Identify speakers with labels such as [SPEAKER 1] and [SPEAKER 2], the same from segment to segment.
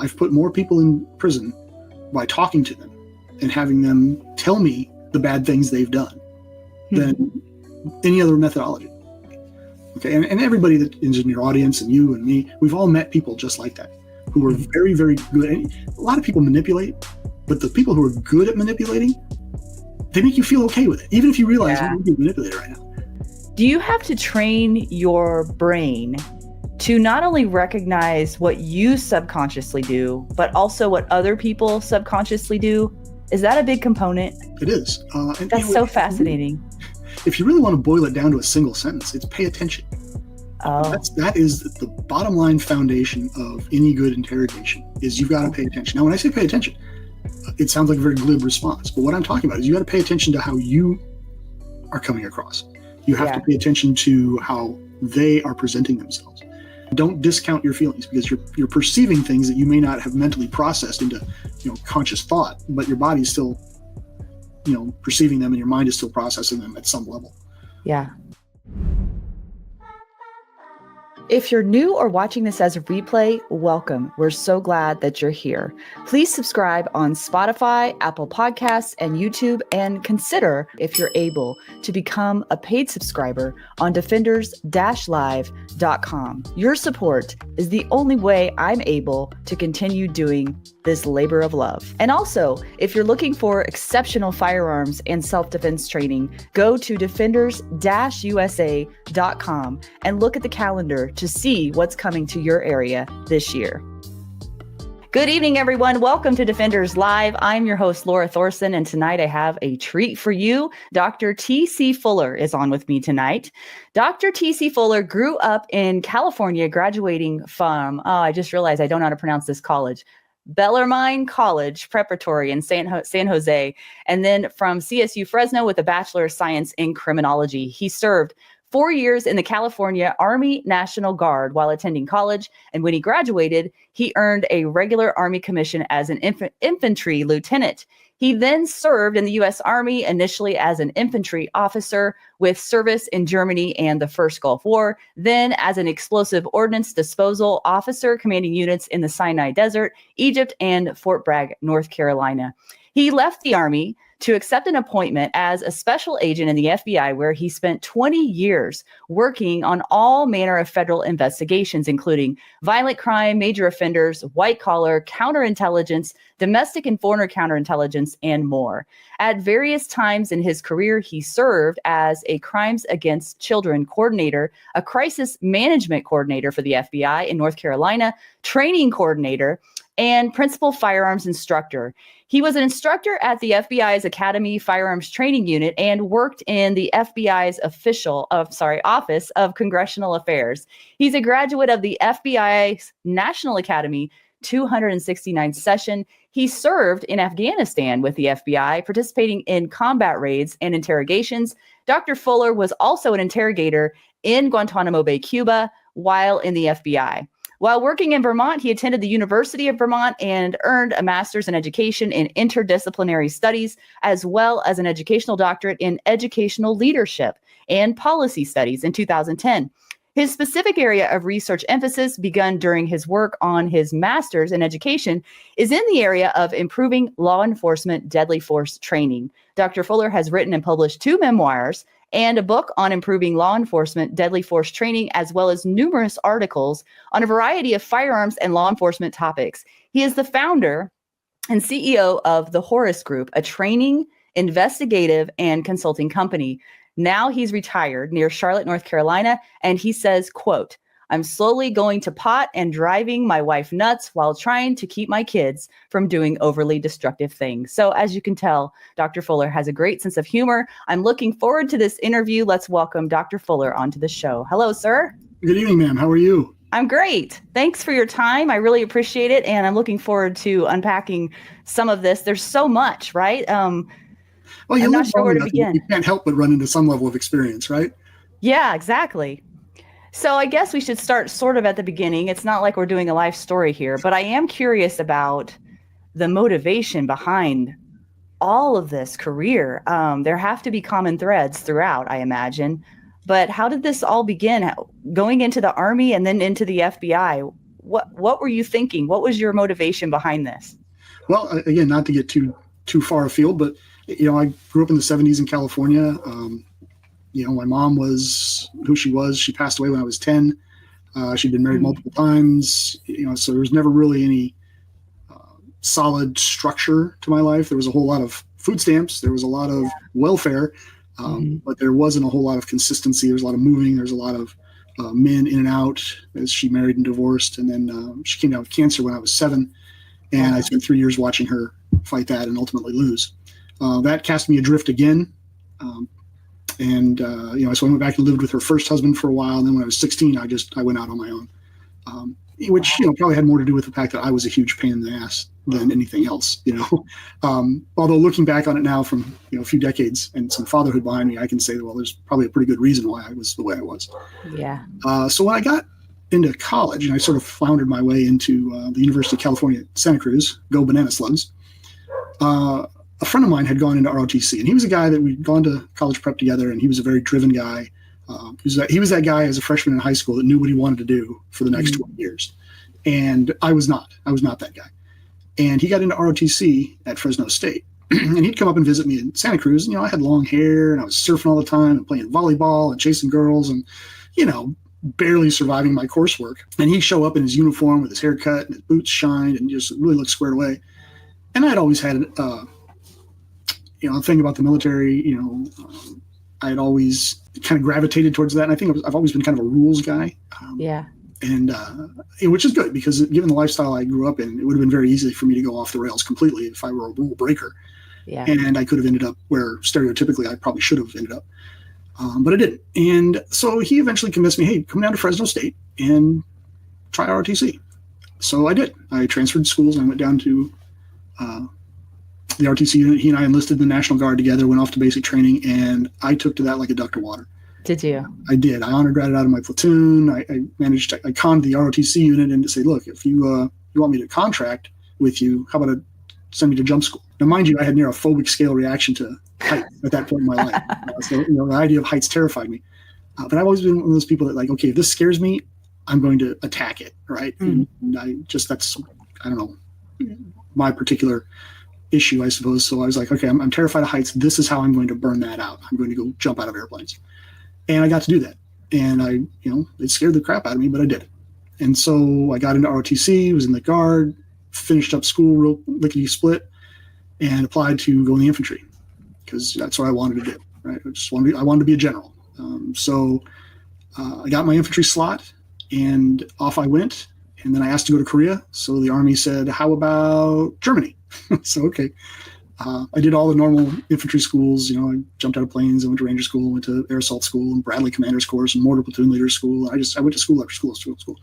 [SPEAKER 1] I've put more people in prison by talking to them and having them tell me the bad things they've done than any other methodology. Okay, and everybody that is in your audience and you and me, we've all met people just like that who are very, very good. And a lot of people manipulate, but the people who are good at manipulating, they make you feel okay with it, even if you realize you're being manipulated right now.
[SPEAKER 2] Do you have to train your brain to not only recognize what you subconsciously do, but also what other people subconsciously do? Is that a big component?
[SPEAKER 1] It is.
[SPEAKER 2] That's so fascinating.
[SPEAKER 1] If you really want to boil it down to a single sentence, it's pay attention. That is the bottom line foundation of any good interrogation, is you've got to pay attention. Now, when I say pay attention, it sounds like a very glib response, but what I'm talking about is you got to pay attention to how you are coming across. You have to pay attention to how they are presenting themselves. Don't discount your feelings, because you're perceiving things that you may not have mentally processed into, conscious thought, but your body's still, perceiving them, and your mind is still processing them at some level.
[SPEAKER 2] Yeah. If you're new or watching this as a replay, welcome. We're so glad that you're here. Please subscribe on Spotify, Apple Podcasts, and YouTube, and consider, if you're able, to become a paid subscriber on defenders-live.com. Your support is the only way I'm able to continue doing this labor of love. And also, if you're looking for exceptional firearms and self-defense training, go to defenders-usa.com and look at the calendar to see what's coming to your area this year. Good evening, everyone. Welcome to Defenders Live. I'm your host, Lora Thorson, and tonight I have a treat for you. Dr. T.C. Fuller is on with me tonight. Dr. T.C. Fuller grew up in California, graduating from, I just realized I don't know how to pronounce this college, Bellarmine College Preparatory in San Jose, and then from CSU Fresno with a Bachelor of Science in Criminology. He served 4 years in the California Army National Guard while attending college, and when he graduated, he earned a regular Army commission as an infantry lieutenant. He then served in the U.S. Army, initially as an infantry officer with service in Germany and the First Gulf War, then as an explosive ordnance disposal officer commanding units in the Sinai Desert, Egypt, and Fort Bragg, North Carolina. He left the Army to accept an appointment as a special agent in the FBI, where he spent 20 years working on all manner of federal investigations, including violent crime, major offenders, white-collar, counterintelligence, domestic and foreign counterintelligence, and more. At various times in his career, he served as a crimes against children coordinator, a crisis management coordinator for the FBI in North Carolina, training coordinator, and principal firearms instructor. He was an instructor at the FBI's Academy Firearms Training Unit and worked in the FBI's Office of Congressional Affairs. He's a graduate of the FBI's National Academy 269th session. He served in Afghanistan with the FBI, participating in combat raids and interrogations. Dr. Fuller was also an interrogator in Guantanamo Bay, Cuba, while in the FBI. While working in Vermont, he attended the University of Vermont and earned a master's in education in interdisciplinary studies, as well as an educational doctorate in educational leadership and policy studies in 2010. His specific area of research emphasis, begun during his work on his master's in education, is in the area of improving law enforcement deadly force training. Dr. Fuller has written and published 2 memoirs and a book on improving law enforcement deadly force training, as well as numerous articles on a variety of firearms and law enforcement topics. He is the founder and CEO of the Horus Group, a training, investigative, and consulting company. Now he's retired near Charlotte, North Carolina, and he says, quote, "I'm slowly going to pot and driving my wife nuts while trying to keep my kids from doing overly destructive things." So as you can tell, Dr. Fuller has a great sense of humor. I'm looking forward to this interview. Let's welcome Dr. Fuller onto the show. Hello, sir.
[SPEAKER 1] Good evening, ma'am. How are you?
[SPEAKER 2] I'm great. Thanks for your time. I really appreciate it. And I'm looking forward to unpacking some of this. There's so much, right?
[SPEAKER 1] Well,
[SPEAKER 2] I'm not sure where to begin.
[SPEAKER 1] You can't help but run into some level of experience, right?
[SPEAKER 2] Yeah, exactly. So I guess we should start sort of at the beginning. It's not like we're doing a life story here, but I am curious about the motivation behind all of this career. There have to be common threads throughout, I imagine. But how did this all begin? Going into the Army and then into the FBI? what were you thinking? What was your motivation behind this?
[SPEAKER 1] Well, again, not to get too far afield, but I grew up in the 70s in California. My mom was who she was. She passed away when I was 10. She'd been married multiple times, so there was never really any solid structure to my life. There was a whole lot of food stamps. There was a lot of welfare, but there wasn't a whole lot of consistency. There was a lot of moving. There's a lot of men in and out as she married and divorced. And then she came down with cancer when I was 7. And I spent 3 years watching her fight that and ultimately lose. That cast me adrift again. So I went back and lived with her first husband for a while. And then when I was 16, I went out on my own, which, probably had more to do with the fact that I was a huge pain in the ass than anything else, although looking back on it now from, a few decades and some fatherhood behind me, I can say, well, there's probably a pretty good reason why I was the way I was.
[SPEAKER 2] Yeah.
[SPEAKER 1] So when I got into college and I sort of floundered my way into the University of California, Santa Cruz, go banana slugs. A friend of mine had gone into ROTC, and he was a guy that we'd gone to college prep together, and he was a very driven guy. He was that guy as a freshman in high school that knew what he wanted to do for the next 20 years. And I was not that guy. And he got into ROTC at Fresno State, and he'd come up and visit me in Santa Cruz. And, I had long hair and I was surfing all the time and playing volleyball and chasing girls and, barely surviving my coursework. And he'd show up in his uniform with his haircut and his boots shined and just really looked squared away. And I'd always had, a thing about the military, I had always kind of gravitated towards that. And I think I've always been kind of a rules guy. And which is good because given the lifestyle I grew up in, it would have been very easy for me to go off the rails completely if I were a rule breaker.
[SPEAKER 2] Yeah.
[SPEAKER 1] And I could have ended up where stereotypically I probably should have ended up. But I didn't. And so he eventually convinced me, hey, come down to Fresno State and try ROTC. So I did. I transferred schools and I went down to the ROTC unit. He and I enlisted in the National Guard together, went off to basic training, and I took to that like a duck to water.
[SPEAKER 2] Did you?
[SPEAKER 1] I did. I honor graded out of my platoon. I conned the ROTC unit and to say, look, if you want me to contract with you, how about send me to jump school? Now, mind you, I had near a phobic scale reaction to height at that point in my life. So, the idea of heights terrified me. But I've always been one of those people that like, okay, if this scares me, I'm going to attack it, right? And that's, I don't know, my particular issue, I suppose. So I was like, okay, I'm terrified of heights. This is how I'm going to burn that out. I'm going to go jump out of airplanes. And I got to do that. And it scared the crap out of me, but I did it. And so I got into ROTC, was in the Guard, finished up school real lickety split, and applied to go in the infantry because that's what I wanted to do, right? I wanted to be a general. So I got my infantry slot and off I went. And then I asked to go to Korea. So the Army said, how about Germany? So, okay. I did all the normal infantry schools. I jumped out of planes. I went to Ranger School, went to Air Assault School, and Bradley Commander's Course, and Mortar Platoon Leader's School. I went to school after school.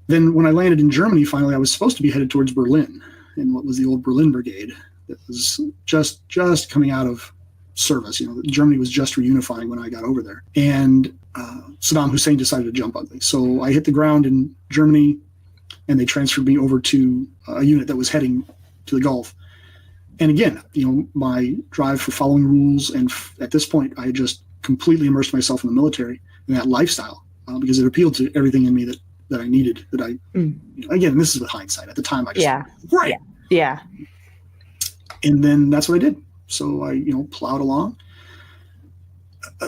[SPEAKER 1] Then when I landed in Germany, finally, I was supposed to be headed towards Berlin in what was the old Berlin Brigade. That was just coming out of service. Germany was just reunifying when I got over there. And Saddam Hussein decided to jump ugly. So I hit the ground in Germany, and they transferred me over to a unit that was heading to the Gulf. And again, my drive for following rules, and at this point, I had just completely immersed myself in the military and that lifestyle because it appealed to everything in me that I needed. Again, this is with hindsight. At the time, I just right,
[SPEAKER 2] yeah.
[SPEAKER 1] And then that's what I did. So I, plowed along.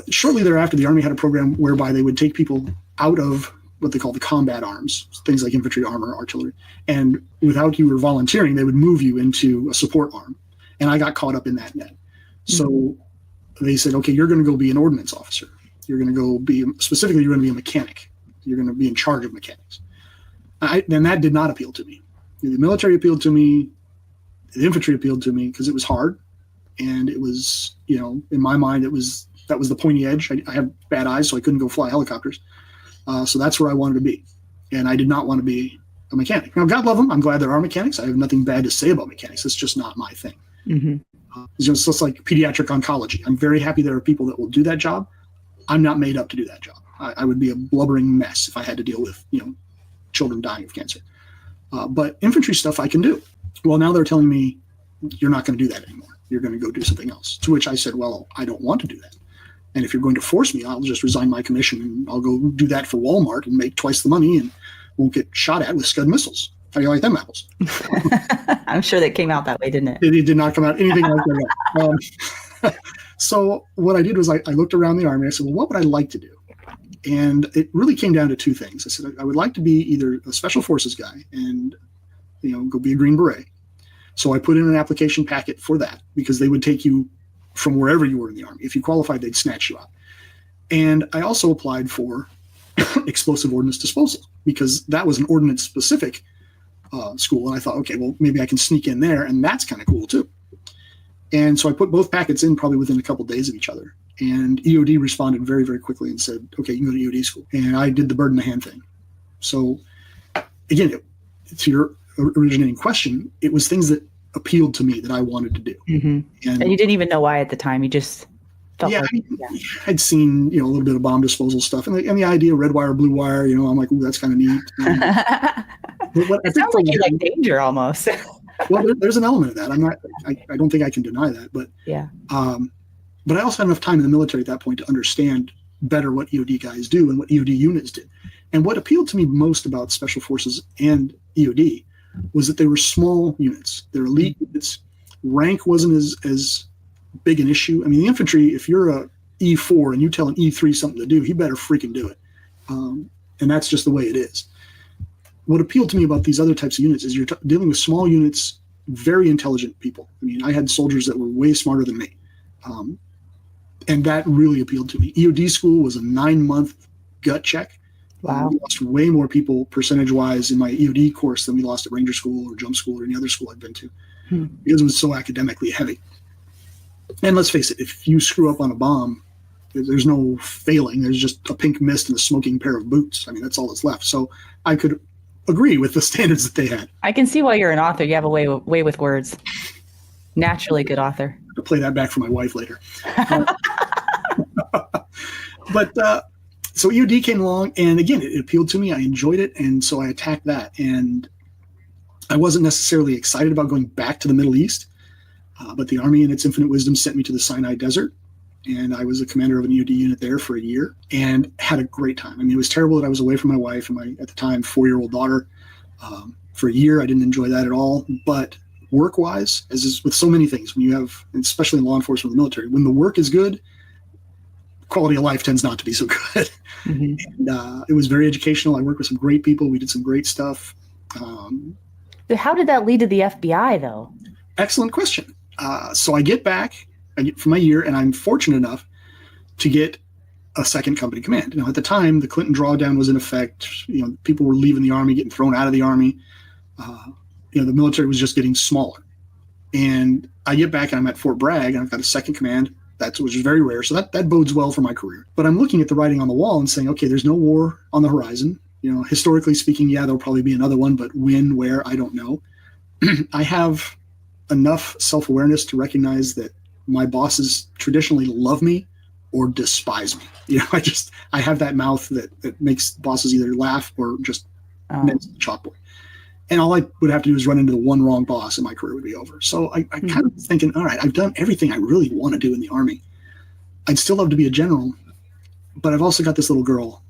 [SPEAKER 1] Shortly thereafter, the Army had a program whereby they would take people out of what they call the combat arms, things like infantry, armor, artillery. And without you were volunteering, they would move you into a support arm. And I got caught up in that net. So they said, okay, you're going to go be an ordnance officer. You're going to go specifically, you're going to be a mechanic. You're going to be in charge of mechanics. And that did not appeal to me. The military appealed to me. The infantry appealed to me because it was hard. And it was, in my mind, that was the pointy edge. I have bad eyes, so I couldn't go fly helicopters. So that's where I wanted to be. And I did not want to be a mechanic. Now, God love them. I'm glad there are mechanics. I have nothing bad to say about mechanics. It's just not my thing. It's just like pediatric oncology. I'm very happy there are people that will do that job. I'm not made up to do that job. I would be a blubbering mess if I had to deal with, children dying of cancer. But infantry stuff I can do. Well, now they're telling me you're not going to do that anymore. You're going to go do something else. To which I said, well, I don't want to do that. And if you're going to force me, I'll just resign my commission and I'll go do that for Walmart and make twice the money and won't get shot at with Scud missiles. How do you like them apples?
[SPEAKER 2] I'm sure that came out that way, didn't it?
[SPEAKER 1] It did not come out anything like that. So what I did was I looked around the Army. I said, well, what would I like to do? And it really came down to two things. I said, I would like to be either a special forces guy and, go be a Green Beret. So I put in an application packet for that because they would take you from wherever you were in the Army. If you qualified, they'd snatch you out. And I also applied for explosive ordnance disposal because that was an ordnance specific school. And I thought, okay, well, maybe I can sneak in there. And that's kind of cool too. And so I put both packets in probably within a couple of days of each other. And EOD responded very, very quickly and said, okay, you can go to EOD school. And I did the bird in the hand thing. So again, to your originating question, it was things that appealed to me that I wanted to do.
[SPEAKER 2] Mm-hmm. And you didn't even know why at the time. You just felt
[SPEAKER 1] I'd seen, a little bit of bomb disposal stuff. And the idea of red wire, blue wire, I'm like, ooh, that's kind of neat.
[SPEAKER 2] It sounds like you like danger almost.
[SPEAKER 1] Well, there's an element of that. I don't think I can deny that. But
[SPEAKER 2] yeah.
[SPEAKER 1] But I also had enough time in the military at that point to understand better what EOD guys do and what EOD units did. And what appealed to me most about Special Forces and EOD was that they were small units. They're elite units. Rank wasn't as big an issue. I mean, the infantry, if you're a E4 and you tell an E3 something to do, he better freaking do it. And that's just the way it is. What appealed to me about these other types of units is you're dealing with small units, very intelligent people. I mean, I had soldiers that were way smarter than me. And that really appealed to me. EOD school was a 9-month gut check.
[SPEAKER 2] Wow.
[SPEAKER 1] We lost way more people percentage-wise in my EOD course than we lost at Ranger School or Jump School or any other school I've been to because it was so academically heavy. And let's face it, if you screw up on a bomb, there's no failing. There's just a pink mist and a smoking pair of boots. I mean, that's all that's left. So I could agree with the standards that they had.
[SPEAKER 2] I can see why you're an author. You have a way with words. Naturally good author.
[SPEAKER 1] I'll play that back for my wife later. So EOD came along, and again, it appealed to me. I enjoyed it, and so I attacked that. And I wasn't necessarily excited about going back to the Middle East, but the Army in its infinite wisdom sent me to the Sinai Desert, and I was a commander of an EOD unit there for a year and had a great time. I mean, it was terrible that I was away from my wife and my, at the time, 4-year-old daughter for a year. I didn't enjoy that at all, but work-wise, as is with so many things, when you have, especially in law enforcement and the military, when the work is good, quality of life tends not to be so good. Mm-hmm. And it was very educational. I worked with some great people. We did some great stuff.
[SPEAKER 2] How did that lead to the FBI, though?
[SPEAKER 1] Excellent question. So I get back for my year, and I'm fortunate enough to get a second company command. Now, at the time, the Clinton drawdown was in effect. People were leaving the Army, getting thrown out of the Army. The military was just getting smaller. And I get back, and I'm at Fort Bragg, and I've got a second command. Which is very rare. So that bodes well for my career. But I'm looking at the writing on the wall and saying, okay, there's no war on the horizon. Historically speaking, yeah, there'll probably be another one, but when, where, I don't know. I have enough self-awareness to recognize that my bosses traditionally love me or despise me. I have that mouth that makes bosses either laugh or just mince the chalkboard. And all I would have to do is run into the one wrong boss and my career would be over. So I kind of was thinking, all right, I've done everything I really want to do in the Army. I'd still love to be a general, but I've also got this little girl,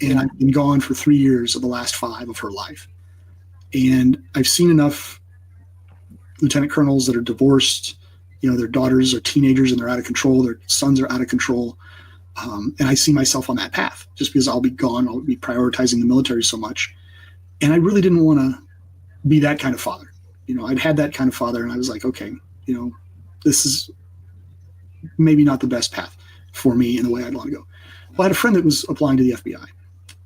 [SPEAKER 1] and I've been gone for 3 years of the last 5 of her life. And I've seen enough lieutenant colonels that are divorced, their daughters are teenagers and they're out of control, their sons are out of control. And I see myself on that path just because I'll be gone. I'll be prioritizing the military so much. And I really didn't want to be that kind of father. I'd had that kind of father, and I was like, okay, this is maybe not the best path for me in the way I'd want to go. Well, I had a friend that was applying to the FBI,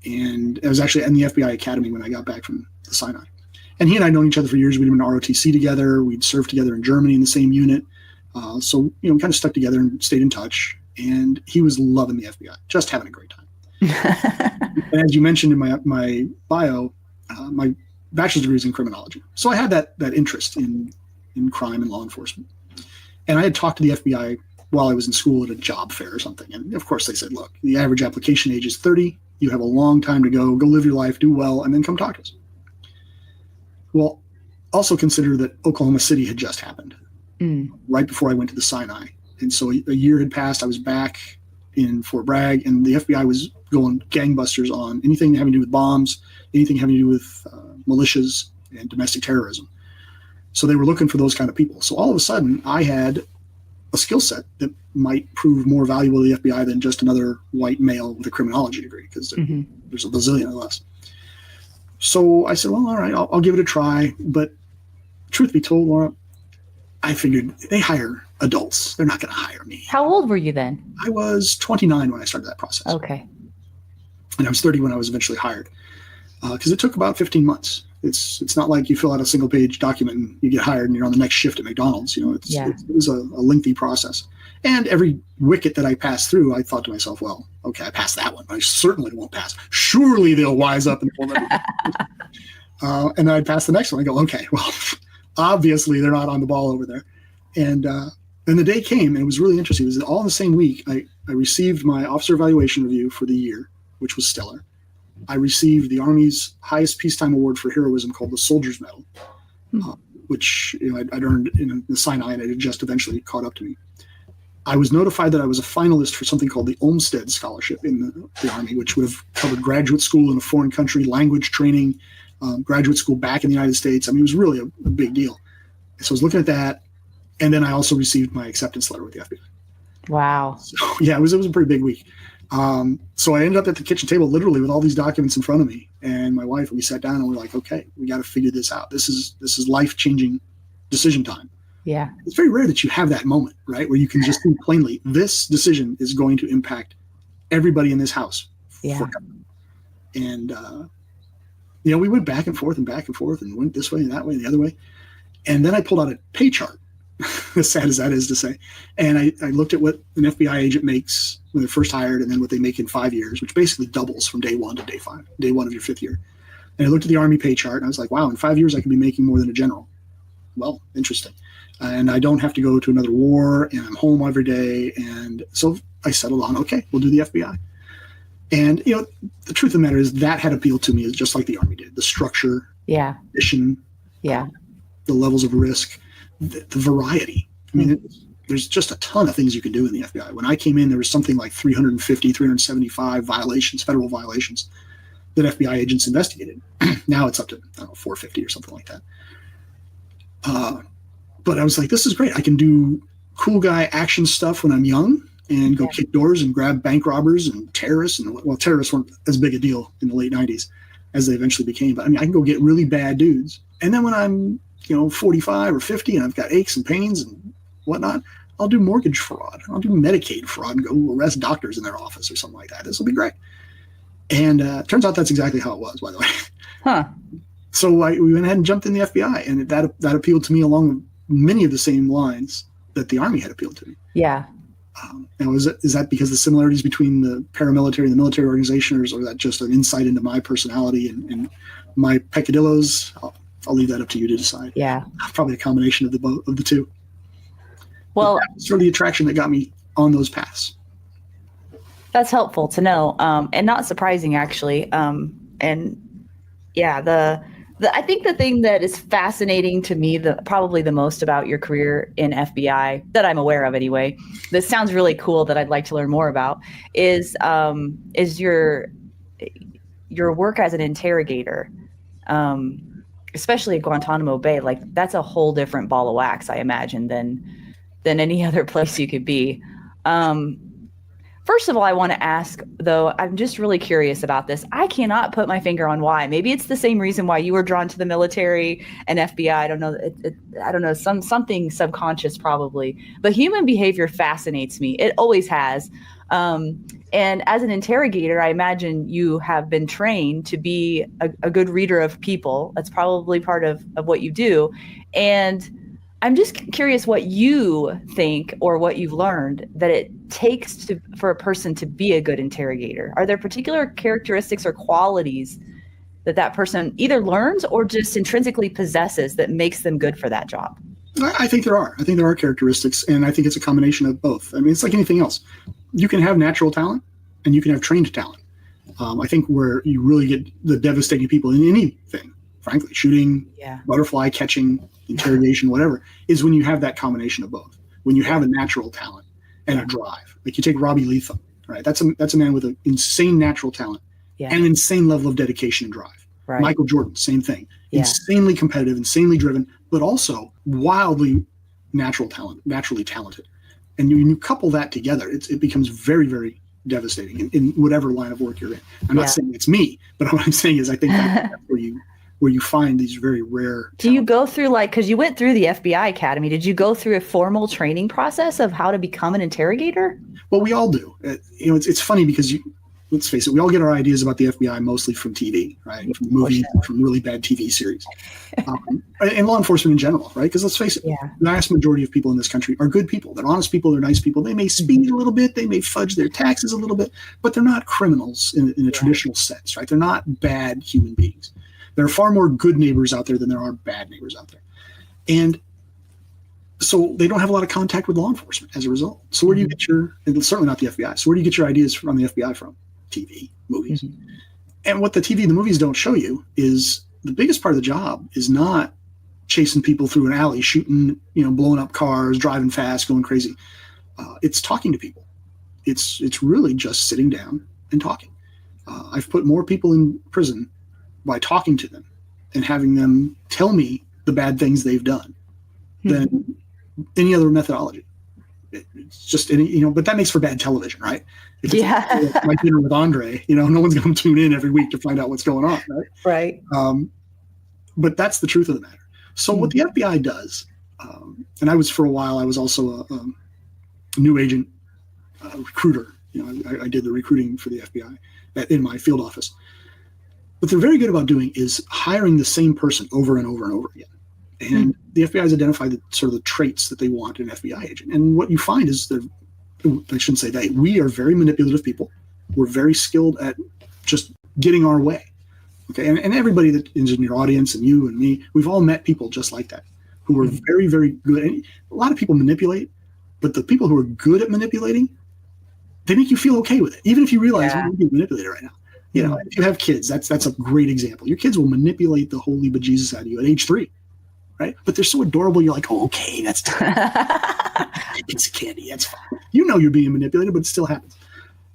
[SPEAKER 1] and I was actually in the FBI Academy when I got back from the Sinai. And he and I had known each other for years. We'd been in ROTC together. We'd served together in Germany in the same unit. So, kind of stuck together and stayed in touch. And he was loving the FBI, just having a great time. And as you mentioned in my bio, my bachelor's degree is in criminology. So I had that interest in crime and law enforcement. And I had talked to the FBI while I was in school at a job fair or something. And of course they said, look, the average application age is 30. You have a long time to go live your life, do well, and then come talk to us. Well, also consider that Oklahoma City had just happened right before I went to the Sinai. And so a year had passed. I was back, in Fort Bragg, and the FBI was going gangbusters on anything having to do with bombs, anything having to do with militias and domestic terrorism. So they were looking for those kind of people. So all of a sudden, I had a skill set that might prove more valuable to the FBI than just another white male with a criminology degree, because there's a bazillion of us. So I said, well, all right, I'll give it a try. But truth be told, Laura, I figured they hire adults. They're not going to hire me.
[SPEAKER 2] How old were you then?
[SPEAKER 1] I was 29 when I started that process.
[SPEAKER 2] Okay.
[SPEAKER 1] And I was 30 when I was eventually hired, because it took about 15 months. It's not like you fill out a single page document and you get hired and you're on the next shift at McDonald's. It was a lengthy process. And every wicket that I passed through, I thought to myself, well, okay, I passed that one. I certainly won't pass. Surely they'll wise up and form and then I'd pass the next one. I go, okay, well, obviously they're not on the ball over there. And the day came, and it was really interesting. It was all in the same week. I received my officer evaluation review for the year, which was stellar. I received the Army's highest peacetime award for heroism, called the Soldier's Medal, which I'd earned in the Sinai, and it had just eventually caught up to me. I was notified that I was a finalist for something called the Olmsted Scholarship in the Army, which would have covered graduate school in a foreign country, language training, graduate school back in the United States. I mean, it was really a big deal. So I was looking at that, and then I also received my acceptance letter with the FBI.
[SPEAKER 2] Wow.
[SPEAKER 1] So yeah, it was a pretty big week. So I ended up at the kitchen table, literally with all these documents in front of me, and my wife, and we sat down and we're like, okay, we got to figure this out. This is life-changing decision time.
[SPEAKER 2] Yeah.
[SPEAKER 1] It's very rare that you have that moment, right? Where you can just see plainly, this decision is going to impact everybody in this house.
[SPEAKER 2] Yeah.
[SPEAKER 1] Forever. And, we went back and forth and went this way and that way and the other way. And then I pulled out a pay chart, as sad as that is to say. And I looked at what an FBI agent makes when they're first hired, and then what they make in 5 years, which basically doubles from day one to day one of your fifth year. And I looked at the Army pay chart, and I was like, wow, in 5 years I could be making more than a general. Well, interesting. And I don't have to go to another war, and I'm home every day. And so I settled on, okay, we'll do the FBI. And, the truth of the matter is that had appealed to me just like the Army did. The structure, mission, the levels of risk, the variety. I mean, there's just a ton of things you can do in the FBI. When I came in, there was something like 350, 375 violations, federal violations, that FBI agents investigated. Now it's up to, 450 or something like that. But I was like, this is great. I can do cool guy action stuff when I'm young and go kick doors and grab bank robbers and terrorists. And well, terrorists weren't as big a deal in the late 90s as they eventually became. But I mean, I can go get really bad dudes. And then when I'm 45 or 50 and I've got aches and pains and whatnot, I'll do mortgage fraud. I'll do Medicaid fraud and go arrest doctors in their office or something like that. This will be great. And turns out that's exactly how it was, by the way.
[SPEAKER 2] Huh.
[SPEAKER 1] So we went ahead and jumped in the FBI, and that appealed to me along with many of the same lines that the Army had appealed to me.
[SPEAKER 2] Yeah.
[SPEAKER 1] Now, is that because the similarities between the paramilitary and the military organization, or is that just an insight into my personality and my peccadillos? I'll leave that up to you to decide.
[SPEAKER 2] Yeah.
[SPEAKER 1] Probably a combination of the two.
[SPEAKER 2] Well,
[SPEAKER 1] it's sort of the attraction that got me on those paths.
[SPEAKER 2] That's helpful to know, and not surprising, actually. I think the thing that is fascinating to me, probably the most about your career in FBI, that I'm aware of anyway, that sounds really cool, that I'd like to learn more about, is your work as an interrogator, especially at Guantanamo Bay. Like, that's a whole different ball of wax, I imagine, than any other place you could be. First of all, I want to ask, though, I'm just really curious about this. I cannot put my finger on why. Maybe it's the same reason why you were drawn to the military and FBI. I don't know. I don't know. Something subconscious, probably. But human behavior fascinates me. It always has. And as an interrogator, I imagine you have been trained to be a good reader of people. That's probably part of what you do. And I'm just curious what you think, or what you've learned, that it takes for a person to be a good interrogator. Are there particular characteristics or qualities that person either learns or just intrinsically possesses that makes them good for that job?
[SPEAKER 1] I think there are. I think there are characteristics, and I think it's a combination of both. I mean, it's like anything else. You can have natural talent, and you can have trained talent. I think where you really get the devastating people in anything, frankly, shooting, butterfly catching, interrogation, whatever, is when you have that combination of both. When you have a natural talent and a drive. Like, you take Robbie Leatham. right? That's a man with an insane natural talent and an insane level of dedication and drive. Right. Michael Jordan, same thing. Yeah. Insanely competitive, insanely driven, but also wildly naturally talented. And you couple that together, it becomes very, very devastating in whatever line of work you're in. I'm not saying it's me, but what I'm saying is I think that's where you find these very rare.
[SPEAKER 2] Do you go through, like, because you went through the FBI Academy, did you go through a formal training process of how to become an interrogator?
[SPEAKER 1] Well, we all do. It's funny because let's face it, we all get our ideas about the FBI mostly from TV, right? From movies, from really bad TV series, and law enforcement in general, right? Because let's face it, the vast majority of people in this country are good people. They're honest people. They're nice people. They may speed a little bit. They may fudge their taxes a little bit, but they're not criminals in a traditional sense, right? They're not bad human beings. There are far more good neighbors out there than there are bad neighbors out there. And so they don't have a lot of contact with law enforcement as a result. So where do you get and certainly not the FBI. So where do you get your ideas from the FBI from? TV, movies. And what the TV and the movies don't show you is the biggest part of the job is not chasing people through an alley, shooting, blowing up cars, driving fast, going crazy. It's talking to people. It's really just sitting down and talking. I've put more people in prison by talking to them and having them tell me the bad things they've done than any other methodology. It's just but that makes for bad television, right? If it's like my dinner with Andre, no one's going to tune in every week to find out what's going on, right? Right. But that's the truth of the matter. So what the FBI does, and I was also a new agent recruiter. I did the recruiting for the FBI in my field office. What they're very good about doing is hiring the same person over and over and over again. And the FBI has identified the traits that they want in an FBI agent. And what you find is I shouldn't say that, we are very manipulative people. We're very skilled at just getting our way. Okay. And everybody that is in your audience and you and me, we've all met people just like that who are very, very good. And a lot of people manipulate, but the people who are good at manipulating, they make you feel okay with it. Even if you realize you're being manipulated right now. If you have kids, that's a great example. Your kids will manipulate the holy bejesus out of you at age 3. Right? But they're so adorable. You're like, oh, okay, that's a piece of candy. That's fine. You're being manipulated, but it still happens.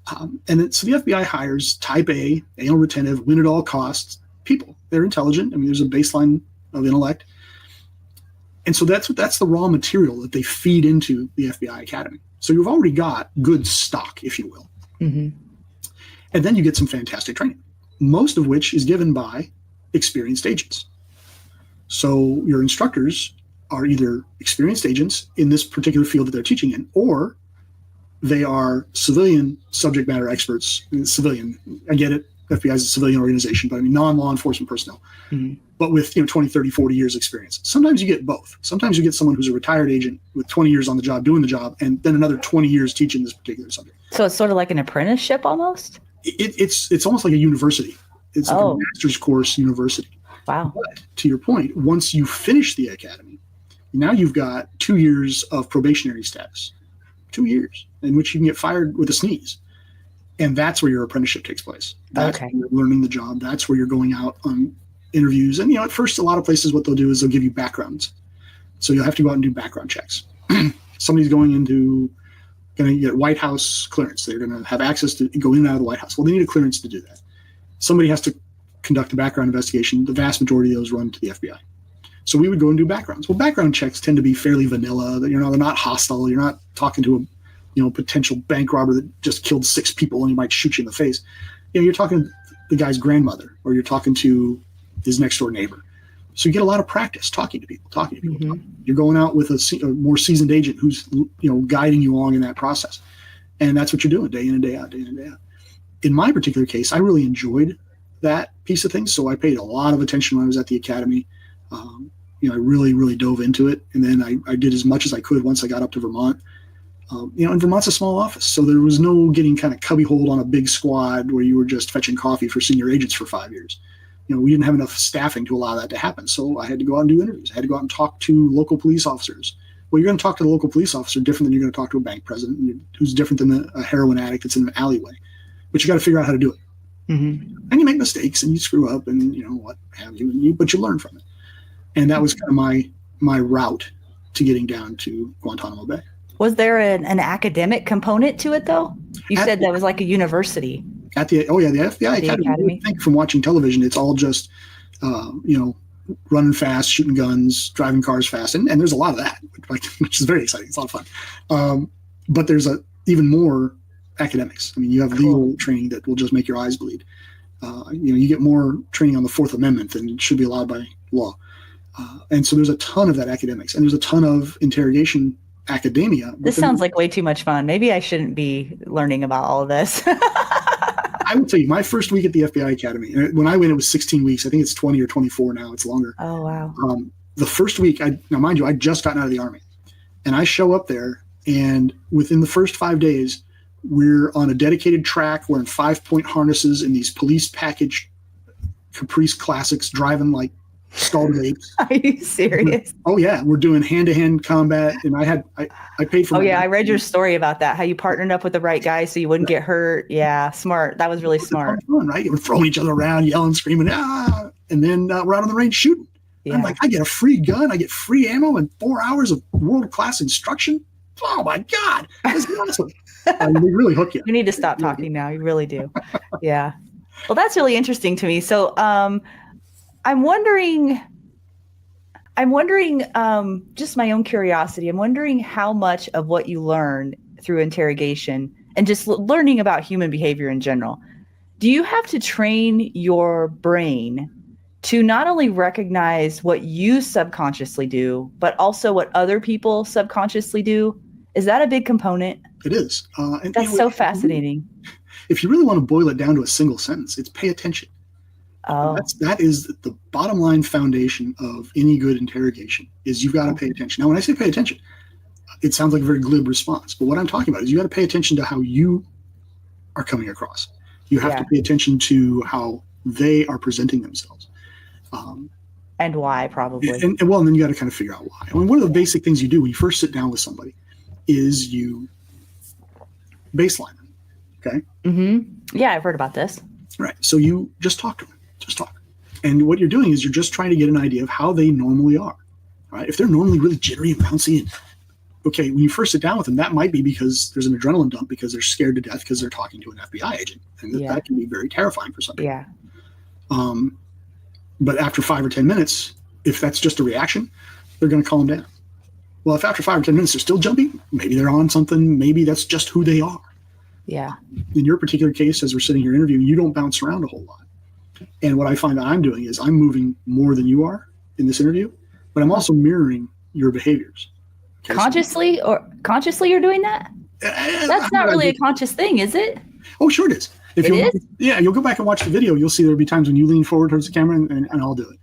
[SPEAKER 1] So the FBI hires type A, anal retentive, win at all costs people. They're intelligent. There's a baseline of intellect. And so that's the raw material that they feed into the FBI Academy. So you've already got good stock, if you will. And then you get some fantastic training, most of which is given by experienced agents. So your instructors are either experienced agents in this particular field that they're teaching in, or they are civilian subject matter experts. Civilian, I get it. FBI is a civilian organization, but non-law enforcement personnel, but with 20, 30, 40 years experience. Sometimes you get both. Sometimes you get someone who's a retired agent with 20 years on the job doing the job, and then another 20 years teaching this particular subject.
[SPEAKER 2] So it's sort of like an apprenticeship almost?
[SPEAKER 1] It's almost like a university. It's like a master's course university.
[SPEAKER 2] Wow.
[SPEAKER 1] But to your point, once you finish the academy, now you've got 2 years of probationary status, 2 years in which you can get fired with a sneeze. And that's where your apprenticeship takes place. That's where you're learning the job. That's where you're going out on interviews. And, at first, a lot of places, what they'll do is they'll give you backgrounds. So you'll have to go out and do background checks. Somebody's going to get White House clearance. They're going to have access to go in and out of the White House. Well, they need a clearance to do that. Somebody has to conduct a background investigation. The vast majority of those run to the FBI. So we would go and do backgrounds. Well, background checks tend to be fairly vanilla. They're not hostile. You're not talking to a potential bank robber that just killed 6 people and he might shoot you in the face. You're talking to the guy's grandmother, or you're talking to his next door neighbor. So you get a lot of practice talking to people. You're going out with a more seasoned agent who's guiding you along in that process. And that's what you're doing day in and day out. In my particular case, I really enjoyed that piece of things. So I paid a lot of attention when I was at the academy. I really, really dove into it. And then I did as much as I could once I got up to Vermont. And Vermont's a small office, so there was no getting kind of cubbyholed on a big squad where you were just fetching coffee for senior agents for 5 years. We didn't have enough staffing to allow that to happen. So I had to go out and do interviews. I had to go out and talk to local police officers. Well, you're going to talk to the local police officer different than you're going to talk to a bank president, who's different than a heroin addict that's in an alleyway. But you got to figure out how to do it. And you make mistakes and you screw up and what have you, but you learn from it. And that was kind of my route to getting down to Guantanamo Bay.
[SPEAKER 2] Was there an academic component to it, though? You said that was like a university.
[SPEAKER 1] The FBI Academy. I think from watching television, it's all just, running fast, shooting guns, driving cars fast. And there's a lot of that, which is very exciting. It's a lot of fun. But there's even more academics. I mean, you have legal training that will just make your eyes bleed. You get more training on the Fourth Amendment than should be allowed by law. And so there's a ton of that academics, and there's a ton of interrogation academia.
[SPEAKER 2] This sounds like way too much fun. Maybe I shouldn't be learning about all of this.
[SPEAKER 1] I will tell you, my first week at the FBI Academy, when I went, it was 16 weeks. I think it's 20 or 24 now. It's longer.
[SPEAKER 2] Oh, wow.
[SPEAKER 1] The first week, now mind you, I'd just gotten out of the Army. And I show up there, and within the first 5 days, we're on a dedicated track wearing 5-point harnesses in these police package Caprice Classics, driving like scalded apes.
[SPEAKER 2] Are you serious?
[SPEAKER 1] Oh yeah, we're doing hand-to-hand combat, and I paid for.
[SPEAKER 2] Oh yeah, I read your story about that. How you partnered up with the right guy so you wouldn't get hurt. Yeah, smart. That was really smart.
[SPEAKER 1] Fun, right? We're throwing each other around, yelling, screaming, and then we're out on the range shooting. Yeah. I'm like, I get a free gun, I get free ammo, and 4 hours of world-class instruction. Oh my God, this is awesome. They really hook you.
[SPEAKER 2] You need to stop talking now. You really do. Yeah. Well, that's really interesting to me. So, I'm wondering, just my own curiosity, I'm wondering how much of what you learn through interrogation and just learning about human behavior in general, do you have to train your brain to not only recognize what you subconsciously do, but also what other people subconsciously do? Is that a big component?
[SPEAKER 1] It is.
[SPEAKER 2] That's so fascinating.
[SPEAKER 1] If you really want to boil it down to a single sentence, it's pay attention.
[SPEAKER 2] Oh.
[SPEAKER 1] That is the bottom line foundation of any good interrogation is you've got to pay attention. Now, when I say pay attention, it sounds like a very glib response, but what I'm talking about is you got to pay attention to how you are coming across. You have to pay attention to how they are presenting themselves.
[SPEAKER 2] And why, probably.
[SPEAKER 1] And then you got to kind of figure out why. I mean, one of the basic things you do when you first sit down with somebody is you baseline them. Okay?
[SPEAKER 2] Mm-hmm. Yeah, I've heard about this.
[SPEAKER 1] Right. So you just talk to them. Just talk. And what you're doing is you're just trying to get an idea of how they normally are. Right? If they're normally really jittery and bouncy, and when you first sit down with them, that might be because there's an adrenaline dump because they're scared to death because they're talking to an FBI agent. And that can be very terrifying for some people.
[SPEAKER 2] Yeah.
[SPEAKER 1] But after 5 or 10 minutes, if that's just a reaction, they're going to calm down. Well, if after 5 or 10 minutes they're still jumpy, maybe they're on something. Maybe that's just who they are.
[SPEAKER 2] Yeah.
[SPEAKER 1] In your particular case, as we're sitting here interviewing, you don't bounce around a whole lot. And what I find that I'm doing is I'm moving more than you are in this interview, but I'm also mirroring your behaviors. Okay? Consciously
[SPEAKER 2] you're doing that? That's not really a conscious thing, is it?
[SPEAKER 1] Oh, sure it is. You'll go back and watch the video. You'll see there'll be times when you lean forward towards the camera and I'll do it.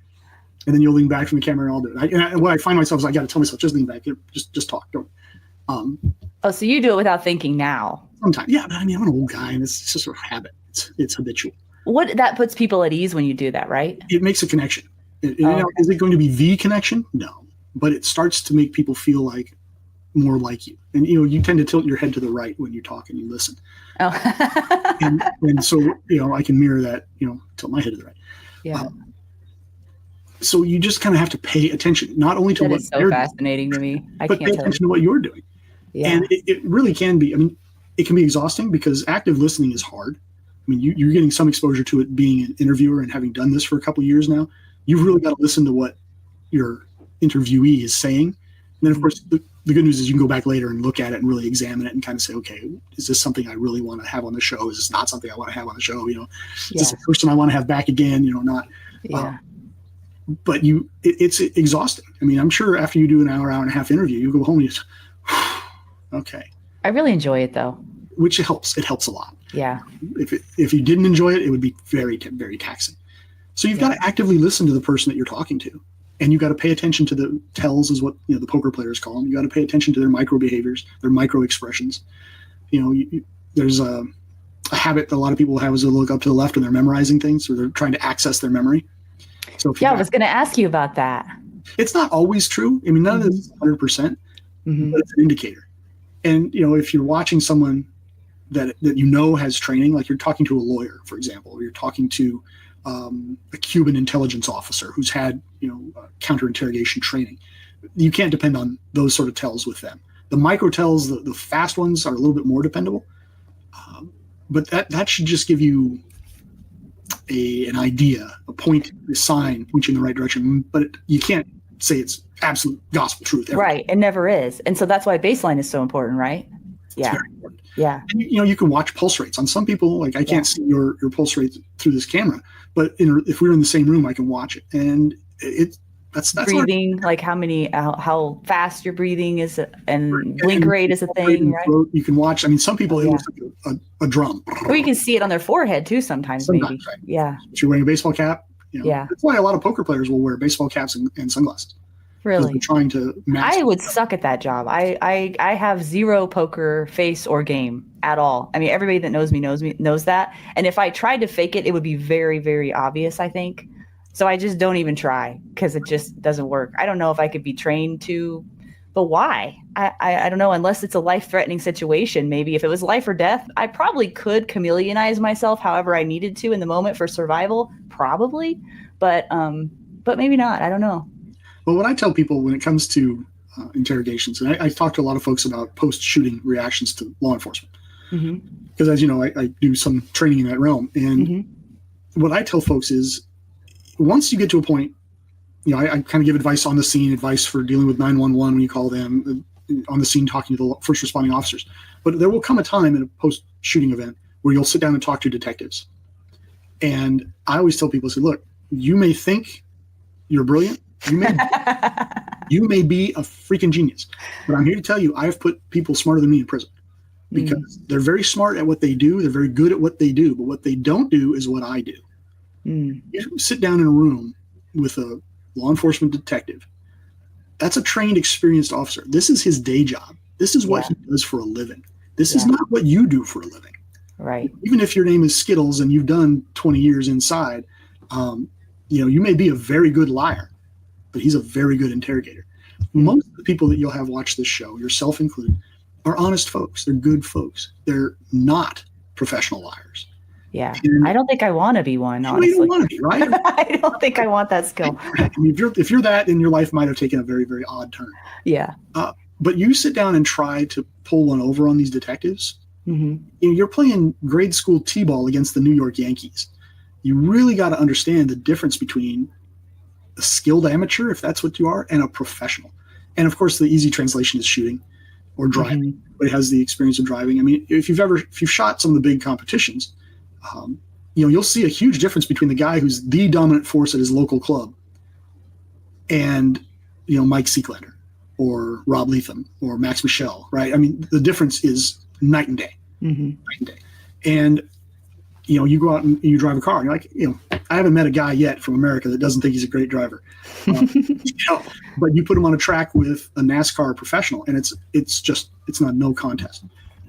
[SPEAKER 1] And then you'll lean back from the camera and I'll do it. And what I find myself is I got to tell myself, just lean back. Just talk. Don't.
[SPEAKER 2] So you do it without thinking now?
[SPEAKER 1] Sometimes. Yeah, but I mean, I'm an old guy and it's just a habit. It's habitual.
[SPEAKER 2] That puts people at ease when you do that, right?
[SPEAKER 1] It makes a connection. Is it going to be the connection? No. But it starts to make people feel like more like you. And, you tend to tilt your head to the right when you talk and you listen.
[SPEAKER 2] Oh.
[SPEAKER 1] and so, I can mirror that, tilt my head to the right.
[SPEAKER 2] Yeah.
[SPEAKER 1] So you just kind of have to pay attention, not only to what
[SPEAKER 2] they're fascinating to me.
[SPEAKER 1] But pay attention to what you're doing. Yeah. And it really can be, it can be exhausting because active listening is hard. You're getting some exposure to it being an interviewer and having done this for a couple of years now. You've really got to listen to what your interviewee is saying. And then, of course, the good news is you can go back later and look at it and really examine it and kind of say, okay, is this something I really want to have on the show? Is this not something I want to have on the show? Is this a person I want to have back again? Not.
[SPEAKER 2] Yeah.
[SPEAKER 1] But it's exhausting. I'm sure after you do an hour and a half interview, you go home and you say, okay.
[SPEAKER 2] I really enjoy it though.
[SPEAKER 1] Which helps. It helps a lot.
[SPEAKER 2] Yeah.
[SPEAKER 1] If you didn't enjoy it, it would be very, very taxing. So you've got to actively listen to the person that you're talking to. And you've got to pay attention to the tells, is what the poker players call them. You got to pay attention to their micro behaviors, their micro expressions. There's a habit that a lot of people have is to look up to the left when they're memorizing things or they're trying to access their memory. So
[SPEAKER 2] I was going to ask you about that.
[SPEAKER 1] It's not always true. None of this is 100%, but it's an indicator. And if you're watching someone that has training, like you're talking to a lawyer, for example, or you're talking to a Cuban intelligence officer who's had counter-interrogation training, you can't depend on those sort of tells with them. The micro tells, the fast ones are a little bit more dependable. But that should just give you an idea, a point, a sign, point you in the right direction. But you can't say it's absolute gospel truth.
[SPEAKER 2] Right. It never is. And so that's why baseline is so important, right? Yeah.
[SPEAKER 1] It's very important.
[SPEAKER 2] Yeah.
[SPEAKER 1] And, you can watch pulse rates. On some people, like I can't see your pulse rate through this camera, but if we're in the same room, I can watch it. And that's
[SPEAKER 2] breathing, like how fast your breathing is, and blink rate is a thing, right?
[SPEAKER 1] You can watch. I mean, some people, it looks like a drum.
[SPEAKER 2] Or you can see it on their forehead too sometimes maybe. Right? Yeah.
[SPEAKER 1] If you're wearing a baseball cap, that's why a lot of poker players will wear baseball caps and sunglasses.
[SPEAKER 2] Really?
[SPEAKER 1] They're trying to master.
[SPEAKER 2] I would suck at that job. I have zero poker face or game at all. I mean, everybody that knows me knows that. And if I tried to fake it, it would be very, very obvious, I think. So I just don't even try because it just doesn't work. I don't know if I could be trained to, but why? I don't know, unless it's a life-threatening situation. Maybe if it was life or death, I probably could chameleonize myself however I needed to in the moment for survival, probably. But maybe not. I don't know.
[SPEAKER 1] Well, what I tell people when it comes to interrogations, and I talk to a lot of folks about post-shooting reactions to law enforcement, because as you know, I do some training in that realm. And what I tell folks is, once you get to a point, I kind of give advice on the scene, advice for dealing with 911 when you call them, on the scene talking to the first responding officers. But there will come a time in a post-shooting event where you'll sit down and talk to detectives. And I always tell people, say, look, you may think you're brilliant. You may be a freaking genius. But I'm here to tell you, I've put people smarter than me in prison. Because they're very smart at what they do. They're very good at what they do. But what they don't do is what I do. You sit down in a room with a law enforcement detective. That's a trained, experienced officer. This is his day job. This is what he does for a living. This is not what you do for a living.
[SPEAKER 2] Right.
[SPEAKER 1] Even if your name is Skittles and you've done 20 years inside, you may be a very good liar, but he's a very good interrogator. Most of the people that you'll have watch this show, yourself included, are honest folks. They're good folks. They're not professional liars.
[SPEAKER 2] Yeah, and I don't think I want to be one, honestly.
[SPEAKER 1] You don't want to be, right?
[SPEAKER 2] I don't think I want that skill.
[SPEAKER 1] I mean, if you're that, then your life might have taken a very, very odd turn.
[SPEAKER 2] Yeah.
[SPEAKER 1] But you sit down and try to pull one over on these detectives. You're playing grade school t-ball against the New York Yankees. You really got to understand the difference between a skilled amateur, if that's what you are, and a professional. And of course, the easy translation is shooting or driving. But it has the experience of driving. I mean, if you've shot some of the big competitions, you'll see a huge difference between the guy who's the dominant force at his local club and, Mike Seeklander or Rob Leatham or Max Michel, right? I mean, the difference is night and day. Night and day. And, you go out and you drive a car and you're like, I haven't met a guy yet from America that doesn't think he's a great driver. But you put him on a track with a NASCAR professional and it's not no contest.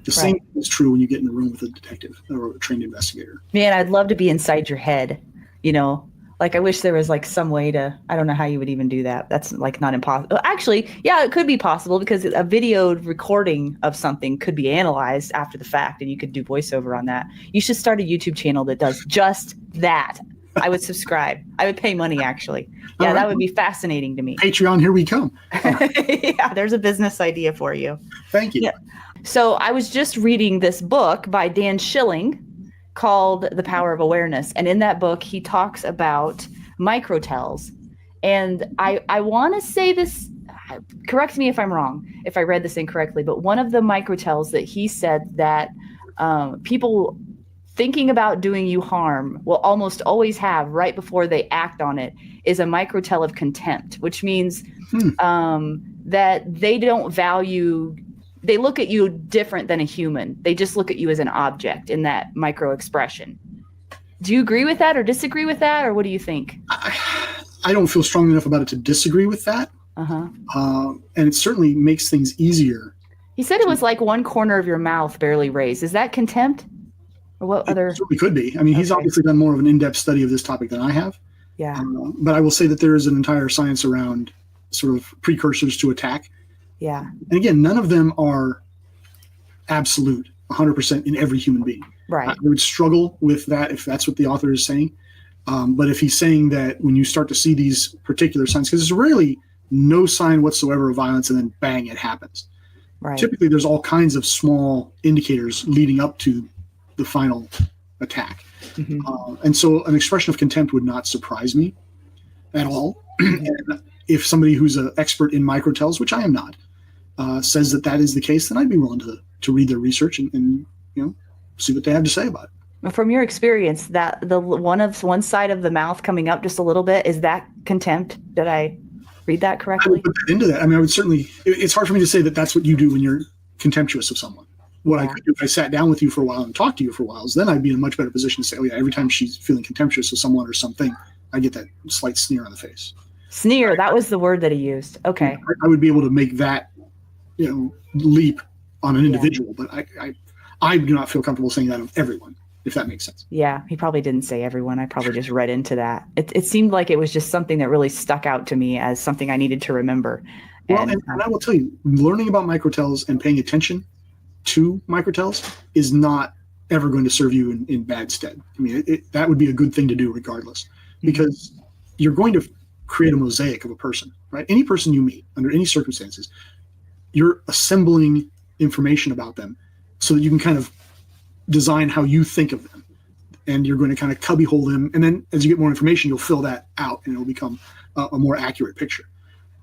[SPEAKER 1] The same is true when you get in the room with a detective or a trained investigator. Man,
[SPEAKER 2] I'd love to be inside your head, like I wish there was like some way I don't know how you would even do that. That's like not impossible. Actually, yeah, it could be possible because a videoed recording of something could be analyzed after the fact and you could do voiceover on that. You should start a YouTube channel that does just that. I would subscribe. I would pay money, actually. Yeah, that would be fascinating to me.
[SPEAKER 1] Patreon, here we come.
[SPEAKER 2] Yeah, there's a business idea for you.
[SPEAKER 1] Thank you.
[SPEAKER 2] Yeah. So I was just reading this book by Dan Schilling called The Power of Awareness. And in that book, he talks about microtells. And I want to say this, correct me if I'm wrong, if I read this incorrectly, but one of the microtells that he said that people thinking about doing you harm will almost always have right before they act on it is a microtell of contempt, which means that they don't value, they look at you different than a human. They just look at you as an object in that micro expression. Do you agree with that or disagree with that? Or what do you think?
[SPEAKER 1] I don't feel strongly enough about it to disagree with that. And it certainly makes things easier.
[SPEAKER 2] He said it was like one corner of your mouth barely raised. Is that contempt? Or what other? It
[SPEAKER 1] certainly could be. I mean, he's obviously done more of an in-depth study of this topic than I have.
[SPEAKER 2] Yeah.
[SPEAKER 1] But I will say that there is an entire science around sort of precursors to attack.
[SPEAKER 2] Yeah.
[SPEAKER 1] And again, none of them are absolute 100% in every human being.
[SPEAKER 2] Right.
[SPEAKER 1] I would struggle with that if that's what the author is saying. But if he's saying that when you start to see these particular signs, because there's really no sign whatsoever of violence and then bang, it happens.
[SPEAKER 2] Right.
[SPEAKER 1] Typically, there's all kinds of small indicators leading up to the final attack. And so an expression of contempt would not surprise me at all. And if somebody who's an expert in microtells, which I am not, says that is the case, then I'd be willing to read their research and see what they have to say about it.
[SPEAKER 2] From your experience, that the one side of the mouth coming up just a little bit, is that contempt? Did I read that correctly?
[SPEAKER 1] I would put that into that. I mean, I would certainly. It's hard for me to say that that's what you do when you're contemptuous of someone. What I could do if I sat down with you for a while and talked to you for a while is then I'd be in a much better position to say, oh yeah, every time she's feeling contemptuous of someone or something, I get that slight sneer on the face.
[SPEAKER 2] Sneer, that was the word that he used. Okay.
[SPEAKER 1] I would be able to make that, leap on an individual, but I do not feel comfortable saying that of everyone, if that makes sense.
[SPEAKER 2] Yeah, he probably didn't say everyone. I probably just read into that. It seemed like it was just something that really stuck out to me as something I needed to remember.
[SPEAKER 1] And I will tell you, learning about microtells and paying attention to microtells is not ever going to serve you in bad stead. I mean, that would be a good thing to do regardless, because you're going to create a mosaic of a person, right? Any person you meet under any circumstances, you're assembling information about them so that you can kind of design how you think of them. And you're going to kind of cubbyhole them. And then as you get more information, you'll fill that out and it'll become a more accurate picture.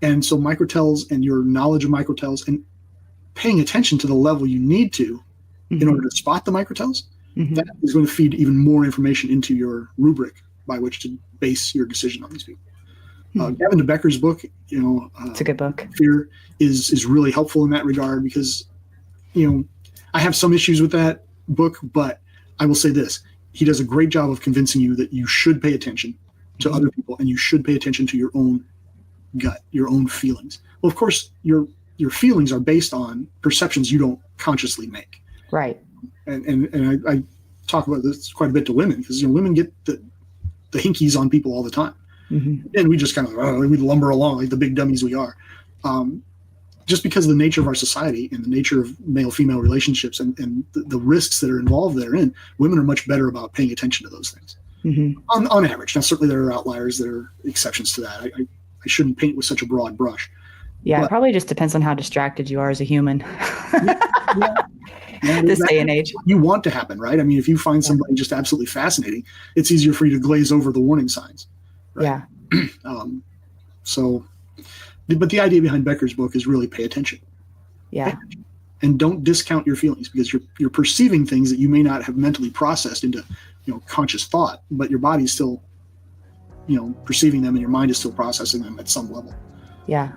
[SPEAKER 1] And so microtells and your knowledge of microtells and paying attention to the level you need to in order to spot the microtells, that is going to feed even more information into your rubric by which to base your decision on these people. Gavin de Becker's book,
[SPEAKER 2] it's a good book.
[SPEAKER 1] Fear is really helpful in that regard because, I have some issues with that book, but I will say this: he does a great job of convincing you that you should pay attention to other people and you should pay attention to your own gut, your own feelings. Well, of course, your feelings are based on perceptions you don't consciously make.
[SPEAKER 2] Right.
[SPEAKER 1] And I talk about this quite a bit to women because women get the hinkies on people all the time. And we just kind of we lumber along like the big dummies we are. Just because of the nature of our society and the nature of male-female relationships and the risks that are involved therein, women are much better about paying attention to those things on average. Now, certainly there are outliers, there are exceptions to that. I shouldn't paint with such a broad brush.
[SPEAKER 2] Yeah, it probably just depends on how distracted you are as a human. This day and age.
[SPEAKER 1] You want to happen, right? I mean, if you find somebody just absolutely fascinating, it's easier for you to glaze over the warning signs. Right? Yeah. But the idea behind Becker's book is really pay attention.
[SPEAKER 2] Yeah.
[SPEAKER 1] Pay attention. And don't discount your feelings because you're perceiving things that you may not have mentally processed into, conscious thought, but your body's still, perceiving them and your mind is still processing them at some level.
[SPEAKER 2] Yeah.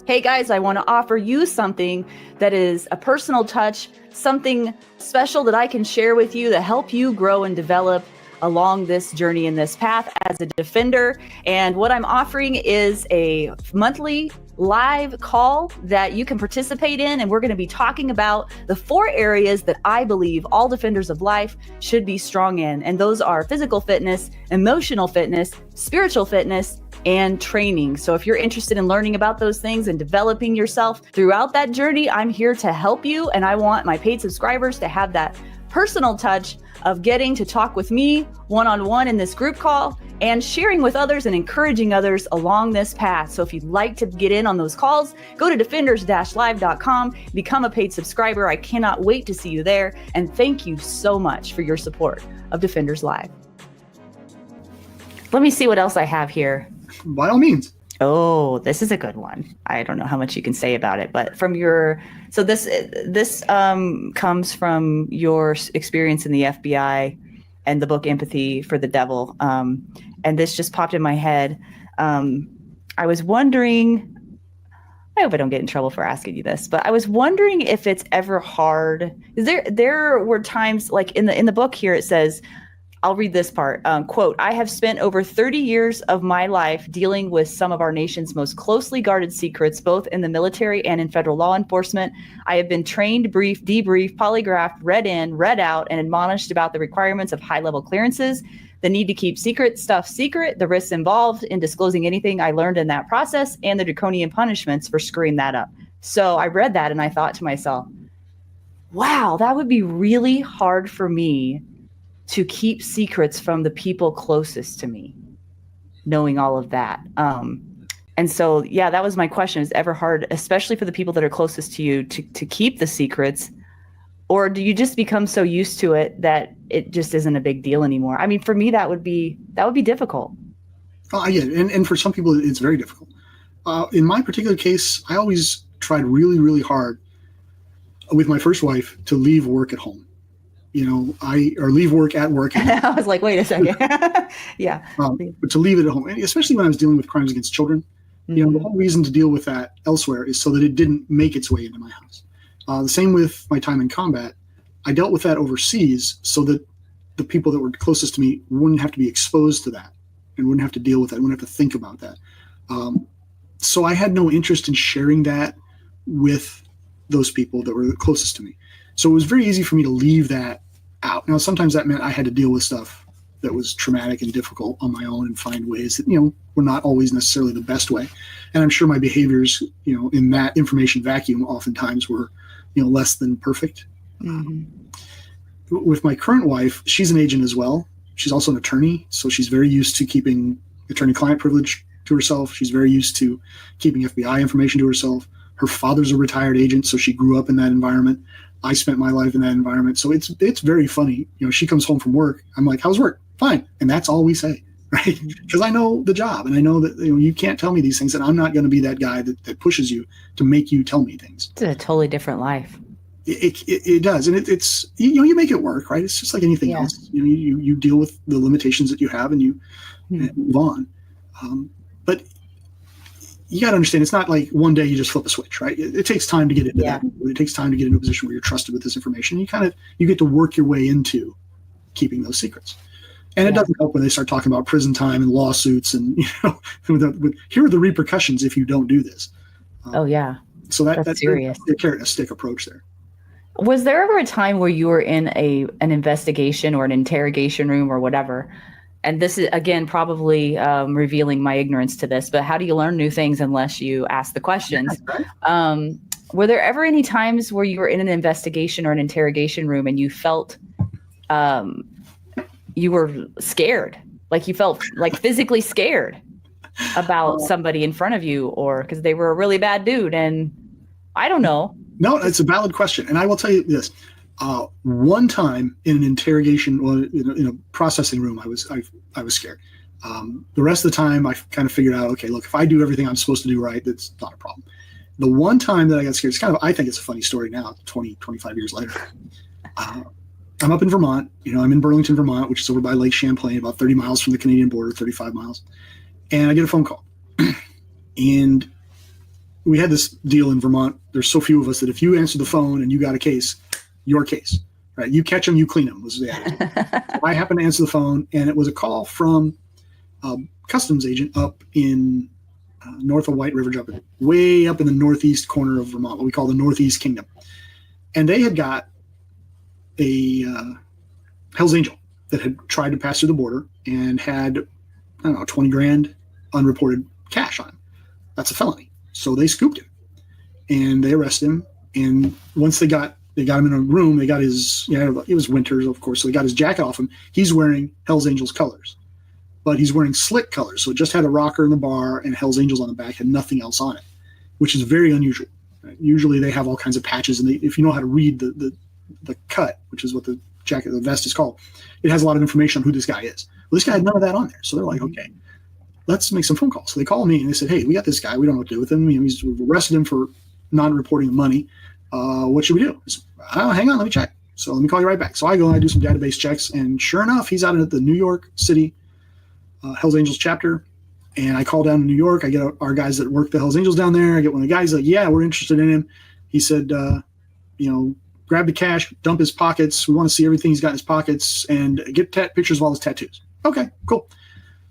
[SPEAKER 2] Hey guys, I want to offer you something that is a personal touch, something special that I can share with you to help you grow and develop along this journey in this path as a defender. And what I'm offering is a monthly live call that you can participate in. And we're going to be talking about the 4 areas that I believe all defenders of life should be strong in. And those are physical fitness, emotional fitness, spiritual fitness, and training. So if you're interested in learning about those things and developing yourself throughout that journey, I'm here to help you. And I want my paid subscribers to have that personal touch of getting to talk with me one-on-one in this group call and sharing with others and encouraging others along this path. So if you'd like to get in on those calls, go to defenders-live.com, become a paid subscriber. I cannot wait to see you there. And thank you so much for your support of Defenders Live. Let me see what else I have here.
[SPEAKER 1] By all means.
[SPEAKER 2] Oh, this is a good one. I don't know how much you can say about it, but this comes from your experience in the FBI and the book Empathy for the Devil. And this just popped in my head. I was wondering, I hope I don't get in trouble for asking you this, but I was wondering if it's ever hard. There were times like in the book here, it says, I'll read this part. Quote, I have spent over 30 years of my life dealing with some of our nation's most closely guarded secrets, both in the military and in federal law enforcement. I have been trained, briefed, debriefed, polygraphed, read in, read out, and admonished about the requirements of high-level clearances, the need to keep stuff secret, the risks involved in disclosing anything I learned in that process, and the draconian punishments for screwing that up. So I read that and I thought to myself, wow, that would be really hard for me to keep secrets from the people closest to me, knowing all of that. And And so, yeah, that was my question. Is it ever hard, especially for the people that are closest to you, to keep the secrets? Or do you just become so used to it that it just isn't a big deal anymore? I mean, for me, that would be difficult.
[SPEAKER 1] Yeah, and for some people, it's very difficult. In my particular case, I always tried really, really hard with my first wife to leave work at home. Or leave work at work.
[SPEAKER 2] I was like, wait a second. Yeah.
[SPEAKER 1] But to leave it at home, and especially when I was dealing with crimes against children, the whole reason to deal with that elsewhere is so that it didn't make its way into my house. The same with my time in combat. I dealt with that overseas so that the people that were closest to me wouldn't have to be exposed to that and wouldn't have to deal with that, wouldn't have to think about that. So I had no interest in sharing that with those people that were the closest to me. So it was very easy for me to leave that out. Now, sometimes that meant I had to deal with stuff that was traumatic and difficult on my own and find ways that, were not always necessarily the best way. And I'm sure my behaviors, in that information vacuum oftentimes were, less than perfect. With my current wife, she's an agent as well. She's also an attorney. So she's very used to keeping attorney-client privilege to herself. She's very used to keeping FBI information to herself. Her father's a retired agent, so she grew up in that environment. I spent my life in that environment. So it's very funny. She comes home from work. I'm like, how's work? Fine. And that's all we say, right? Because I know the job, and I know that you can't tell me these things, and I'm not going to be that guy that pushes you to make you tell me things.
[SPEAKER 2] It's a totally different life.
[SPEAKER 1] It does. And it's you make it work, right? It's just like anything else. You deal with the limitations that you have and you move on. But you got to understand, it's not like one day you just flip a switch, right? It takes time to get into that. It takes time to get into a position where you're trusted with this information. You get to work your way into keeping those secrets. And it doesn't help when they start talking about prison time and lawsuits and, here are the repercussions if you don't do this. So that's serious. A carrot and a stick approach there.
[SPEAKER 2] Was there ever a time where you were in an investigation or an interrogation room or whatever? And this is, again, probably revealing my ignorance to this, but how do you learn new things unless you ask the questions? Were there ever any times where you were in an investigation or an interrogation room and you felt you were scared, like you felt like physically scared about somebody in front of you, or because they were a really bad dude? And I don't know.
[SPEAKER 1] No, it's a valid question. And I will tell you this. One time in an interrogation, in a processing room, I was scared. The rest of the time, I kind of figured out, okay, look, if I do everything I'm supposed to do right, that's not a problem. The one time that I got scared, I think it's a funny story now, 25 years later. I'm up in Vermont. I'm in Burlington, Vermont, which is over by Lake Champlain, about 30 miles from the Canadian border, 35 miles. And I get a phone call. And we had this deal in Vermont. There's so few of us that if you answer the phone and you got a case, your case, right? You catch them, you clean them. Was the attitude. So I happened to answer the phone, and it was a call from a customs agent up in north of White River, way up in the northeast corner of Vermont, what we call the Northeast Kingdom. And they had got a Hell's Angel that had tried to pass through the border and had, I don't know, 20 grand unreported cash on him. That's a felony. So they scooped him and they arrested him. And once they got him in a room, they got his, it was winter, of course, so they got his jacket off him. He's wearing Hell's Angels colors, but he's wearing slick colors. So it just had a rocker in the bar and Hell's Angels on the back, had nothing else on it, which is very unusual. Right? Usually they have all kinds of patches, and if you know how to read the cut, which is what the vest is called, it has a lot of information on who this guy is. Well, this guy had none of that on there. So they're like, okay, let's make some phone calls. So they called me and they said, hey, we got this guy. We don't know what to do with him. We've arrested him for non-reporting the money. What should we do? I said, hang on, let me check. So let me call you right back. So I go and I do some database checks, and sure enough, he's out at the New York City Hells Angels chapter. And I call down to New York. I get our guys that work the Hells Angels down there. I get one of the guys like, yeah, we're interested in him. He said, grab the cash, dump his pockets. We want to see everything he's got in his pockets, and get pictures of all his tattoos. Okay, cool.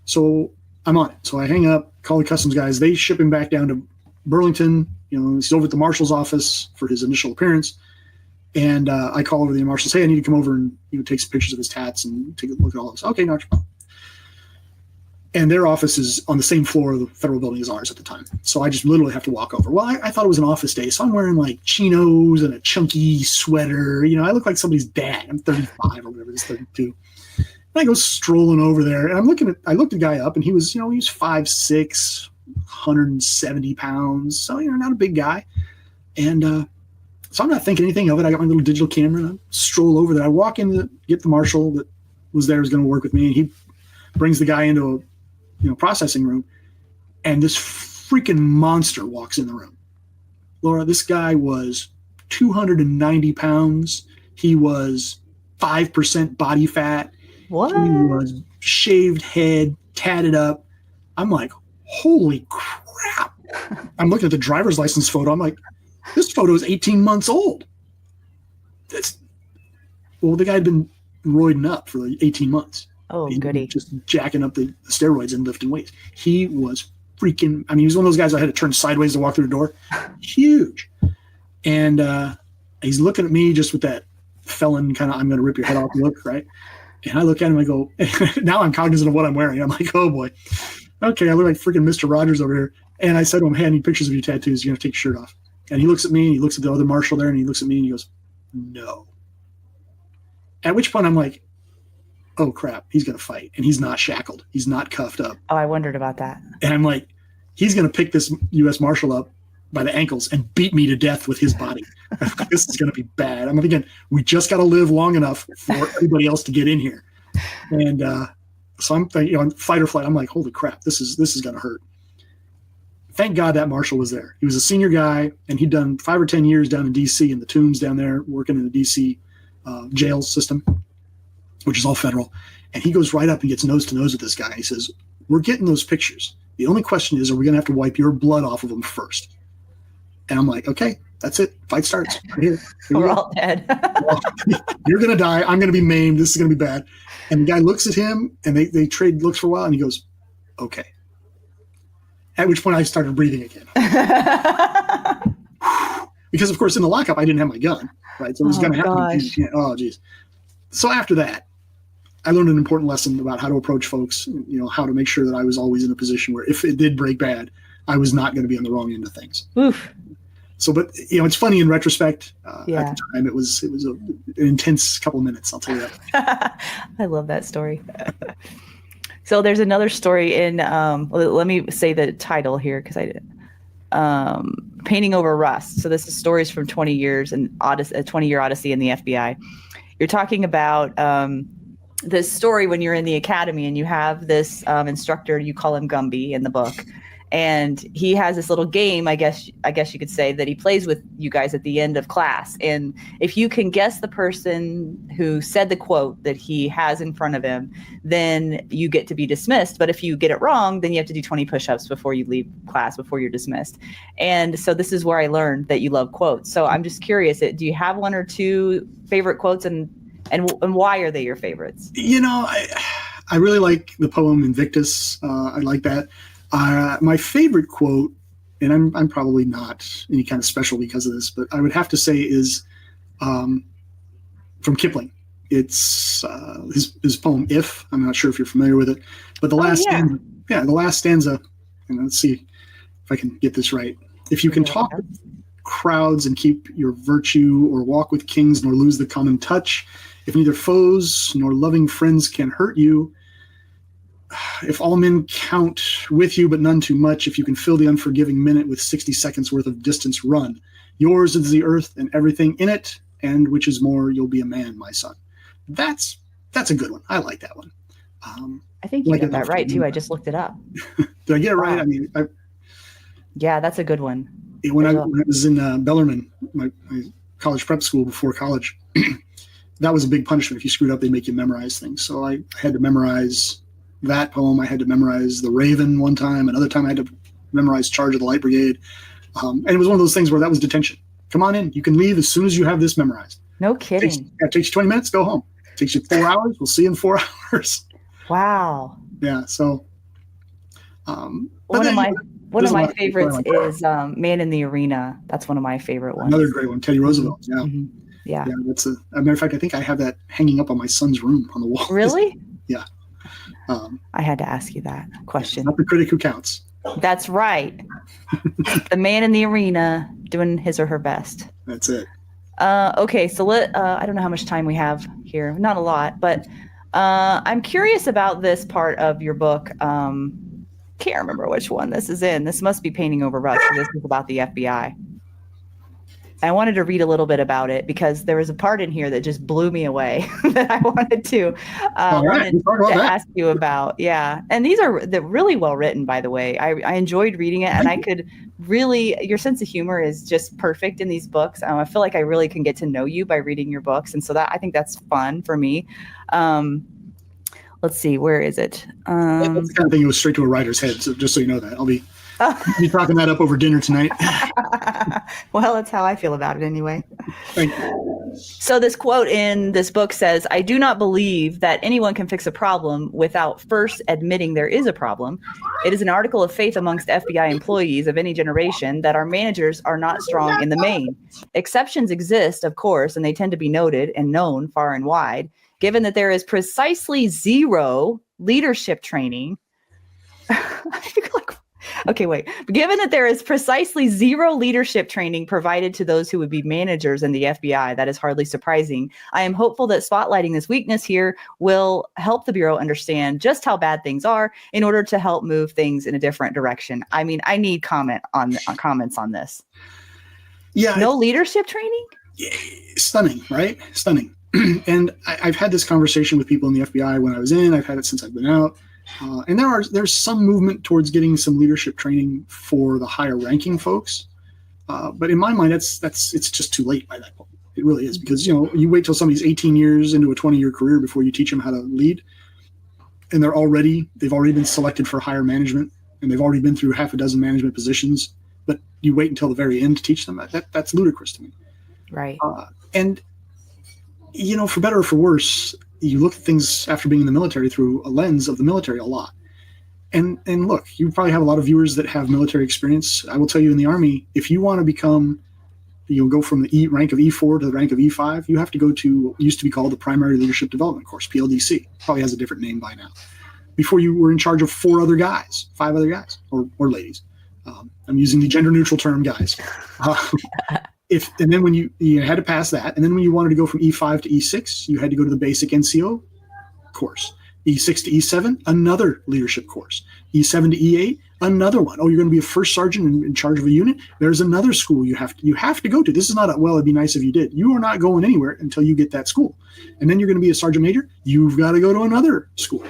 [SPEAKER 1] So I'm on it. So I hang up, call the customs guys. They ship him back down to Burlington. He's over at the marshal's office for his initial appearance. And I call over to the marshal, say, I need to come over and take some pictures of his tats and take a look at all this. Okay, not your problem. And their office is on the same floor of the federal building as ours at the time. So I just literally have to walk over. Well, I thought it was an office day, so I'm wearing like chinos and a chunky sweater. I look like somebody's dad. I'm 35 or whatever, he's 32. And I go strolling over there, and I looked the guy up, and he was 5'6", 170 pounds. So, not a big guy. And so I'm not thinking anything of it. I got my little digital camera and I stroll over there. I walk in to get the marshal that was there, was going to work with me. And he brings the guy into a processing room. And this freaking monster walks in the room. Laura, this guy was 290 pounds. He was 5% body fat.
[SPEAKER 2] What?
[SPEAKER 1] He was shaved head, tatted up. I'm like, holy crap. I'm looking at the driver's license photo. I'm like, this photo is 18 months old. Well, the guy had been roiding up for like 18 months.
[SPEAKER 2] Oh, goody.
[SPEAKER 1] Just jacking up the steroids and lifting weights. He was freaking, he was one of those guys I had to turn sideways to walk through the door. Huge. And he's looking at me just with that felon kind of, I'm going to rip your head off look, right? And I look at him, I go, now I'm cognizant of what I'm wearing. I'm like, oh boy. Okay, I look like freaking Mr. Rogers over here. And I said to him, hey, I need pictures of your tattoos. You're going to take your shirt off. And he looks at me, and he looks at the other marshal there, and he looks at me, and he goes, no. At which point I'm like, oh crap, he's going to fight. And he's not shackled. He's not cuffed up.
[SPEAKER 2] Oh, I wondered about that.
[SPEAKER 1] And I'm like, he's going to pick this U.S. Marshal up by the ankles and beat me to death with his body. This is going to be bad. I'm thinking, we just got to live long enough for everybody else to get in here. And so I'm thinking, fight or flight. I'm like, holy crap, this is going to hurt. Thank God that marshal was there. He was a senior guy, and he'd done 5 or 10 years down in D.C. in the tombs down there, working in the D.C. Jail system, which is all federal. And he goes right up and gets nose to nose with this guy. He says, we're getting those pictures. The only question is, are we going to have to wipe your blood off of them first? And I'm like, okay, that's it. Fight starts. Here
[SPEAKER 2] we're all dead.
[SPEAKER 1] Well, you're going to die. I'm going to be maimed. This is going to be bad. And the guy looks at him, and they trade looks for a while, and he goes, okay. At which point I started breathing again. Because, of course, in the lockup, I didn't have my gun, right? So it was going to happen. Oh, geez. So after that, I learned an important lesson about how to approach folks, how to make sure that I was always in a position where if it did break bad, I was not going to be on the wrong end of things.
[SPEAKER 2] Oof.
[SPEAKER 1] So, but, it's funny in retrospect. At the time, it was an intense couple of minutes, I'll tell you that.
[SPEAKER 2] I love that story. So there's another story in, let me say the title here because I did. Painting Over Rust. So this is stories from 20 years and a 20-year odyssey in the FBI. You're talking about this story when you're in the academy and you have this instructor, you call him Gumby in the book. And he has this little game, I guess you could say, that he plays with you guys at the end of class. And if you can guess the person who said the quote that he has in front of him, then you get to be dismissed. But if you get it wrong, then you have to do 20 push-ups before you leave class, before you're dismissed. And so this is where I learned that you love quotes. So I'm just curious, do you have one or two favorite quotes, and why are they your favorites?
[SPEAKER 1] I really like the poem Invictus. I like that. My favorite quote, and I'm probably not any kind of special because of this, but I would have to say is from Kipling. It's his poem "If." I'm not sure if you're familiar with it, but the last stanza. And let's see if I can get this right. If you can talk with crowds and keep your virtue, or walk with kings nor lose the common touch, if neither foes nor loving friends can hurt you. If all men count with you, but none too much, if you can fill the unforgiving minute with 60 seconds worth of distance run, yours is the earth and everything in it, and which is more, you'll be a man, my son. That's a good one. I like that one.
[SPEAKER 2] I think you got that right too. I just looked it up.
[SPEAKER 1] Did I get it right? I mean,
[SPEAKER 2] yeah, that's a good one.
[SPEAKER 1] When I was in Bellarmine, my college prep school before college, that was a big punishment. If you screwed up, they make you memorize things. So I had to memorize that poem. I had to memorize The Raven one time. Another time I had to memorize Charge of the Light Brigade. And it was one of those things where that was detention. Come on in. You can leave as soon as you have this memorized.
[SPEAKER 2] No kidding.
[SPEAKER 1] It takes you 20 minutes, go home. It takes you 4 hours. We'll see you in 4 hours.
[SPEAKER 2] Wow.
[SPEAKER 1] Yeah. So
[SPEAKER 2] one of my favorites is Man in the Arena. That's one of my favorite ones.
[SPEAKER 1] Another great one, Teddy Roosevelt. Yeah.
[SPEAKER 2] Mm-hmm. Yeah.
[SPEAKER 1] That's a matter of fact, I think I have that hanging up on my son's room on the wall.
[SPEAKER 2] Really?
[SPEAKER 1] Yeah.
[SPEAKER 2] I had to ask you that question.
[SPEAKER 1] Not the critic who counts.
[SPEAKER 2] That's right. The man in the arena doing his or her best.
[SPEAKER 1] That's it.
[SPEAKER 2] Okay, so I don't know how much time we have here. Not a lot, but I'm curious about this part of your book. can't remember which one this is in. This must be Painting Over Rust, because this is about the FBI. I wanted to read a little bit about it because there was a part in here that just blew me away that I wanted to ask you about. Yeah. And they're really well written, by the way. I enjoyed reading it, and I could really, your sense of humor is just perfect in these books. I feel like I really can get to know you by reading your books. And so I think that's fun for me. Let's see, where is it?
[SPEAKER 1] That's the kind of thing that goes straight to a writer's head. So just so you know that, I'll be talking that up over dinner tonight.
[SPEAKER 2] Well, that's how I feel about it anyway.
[SPEAKER 1] Thank you.
[SPEAKER 2] So this quote in this book says, "I do not believe that anyone can fix a problem without first admitting there is a problem. It is an article of faith amongst FBI employees of any generation that our managers are not strong in the main. Exceptions exist, of course, and they tend to be noted and known far and wide. Given that there is precisely zero leadership training." Given that there is precisely zero leadership training provided to those who would be managers in the FBI, that is hardly surprising. I am hopeful that spotlighting this weakness here will help the Bureau understand just how bad things are in order to help move things in a different direction. I mean, I need comments on this.
[SPEAKER 1] Yeah.
[SPEAKER 2] No leadership training?
[SPEAKER 1] Stunning, right? Stunning. And I've had this conversation with people in the FBI when I was in. I've had it since I've been out. And there's some movement towards getting some leadership training for the higher ranking folks. But in my mind, it's just too late by that point. It really is, because, you wait till somebody's 18 years into a 20-year career before you teach them how to lead. And they've already been selected for higher management, and they've already been through half a dozen management positions. But you wait until the very end to teach them that's ludicrous to me.
[SPEAKER 2] Right.
[SPEAKER 1] And for better or for worse, you look at things after being in the military through a lens of the military a lot. And look, you probably have a lot of viewers that have military experience. I will tell you, in the Army, if you want to become, go from the rank of E4 to the rank of E5, you have to go to what used to be called the Primary Leadership Development Course, PLDC. Probably has a different name by now. Before you were in charge of 5 other guys, or ladies. I'm using the gender neutral term guys. And then when you had to pass that, and then when you wanted to go from E5 to E6, you had to go to the basic NCO course. E6 to E7, another leadership course. E7 to E8, another one. Oh, you're going to be a first sergeant in charge of a unit? There's another school you have to go to. This is not it'd be nice if you did. You are not going anywhere until you get that school. And then you're going to be a sergeant major. You've got to go to another school.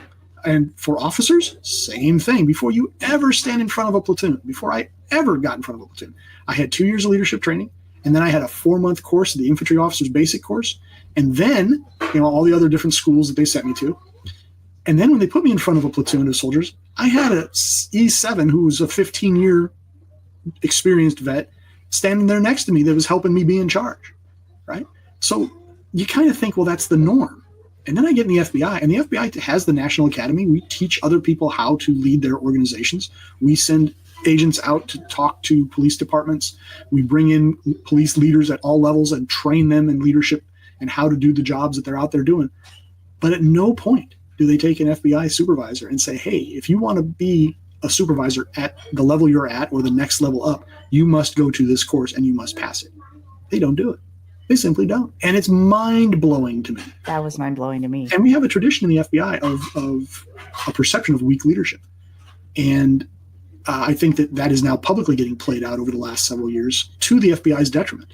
[SPEAKER 1] And for officers, same thing. Before you ever stand in front of a platoon, before I ever got in front of a platoon, I had 2 years of leadership training. And then I had a 4-month course of the infantry officer's basic course. And then, all the other different schools that they sent me to. And then when they put me in front of a platoon of soldiers, I had a E7 who was a 15-year experienced vet standing there next to me that was helping me be in charge, right? So you kind of think, well, that's the norm. And then I get in the FBI, and the FBI has the National Academy. We teach other people how to lead their organizations. We send agents out to talk to police departments. We bring in police leaders at all levels and train them in leadership and how to do the jobs that they're out there doing. But at no point do they take an FBI supervisor and say, hey, if you want to be a supervisor at the level you're at or the next level up, you must go to this course and you must pass it. They don't do it. They simply don't. And it's mind-blowing to me.
[SPEAKER 2] That was mind-blowing to me.
[SPEAKER 1] And we have a tradition in the FBI of a perception of weak leadership. And I think that is now publicly getting played out over the last several years to the FBI's detriment.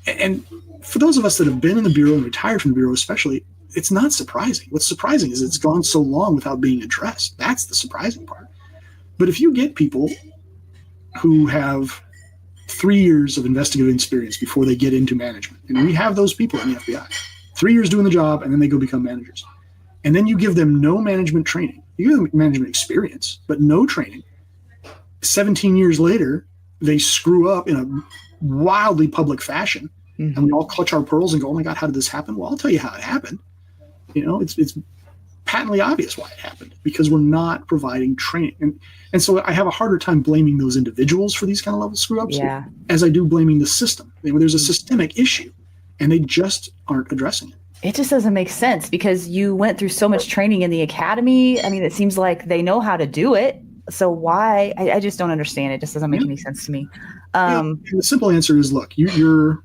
[SPEAKER 1] And for those of us that have been in the Bureau and retired from the Bureau especially, it's not surprising. What's surprising is it's gone so long without being addressed. That's the surprising part. But if you get people who have 3 years of investigative experience before they get into management, and we have those people in the FBI, 3 years doing the job, and then they go become managers. And then you give them no management training. You give them management experience, but no training. 17 years later, they screw up in a wildly public fashion, and we all clutch our pearls and go, oh my God, how did this happen? Well, I'll tell you how it happened. It's patently obvious why it happened, because we're not providing training. And so I have a harder time blaming those individuals for these kind of level screw-ups as I do blaming the system. There's a systemic issue, and they just aren't addressing it.
[SPEAKER 2] It just doesn't make sense, because you went through so much training in the academy. I mean, it seems like they know how to do it. So why? I just don't understand. It just doesn't make any sense to me.
[SPEAKER 1] The simple answer is, look, you're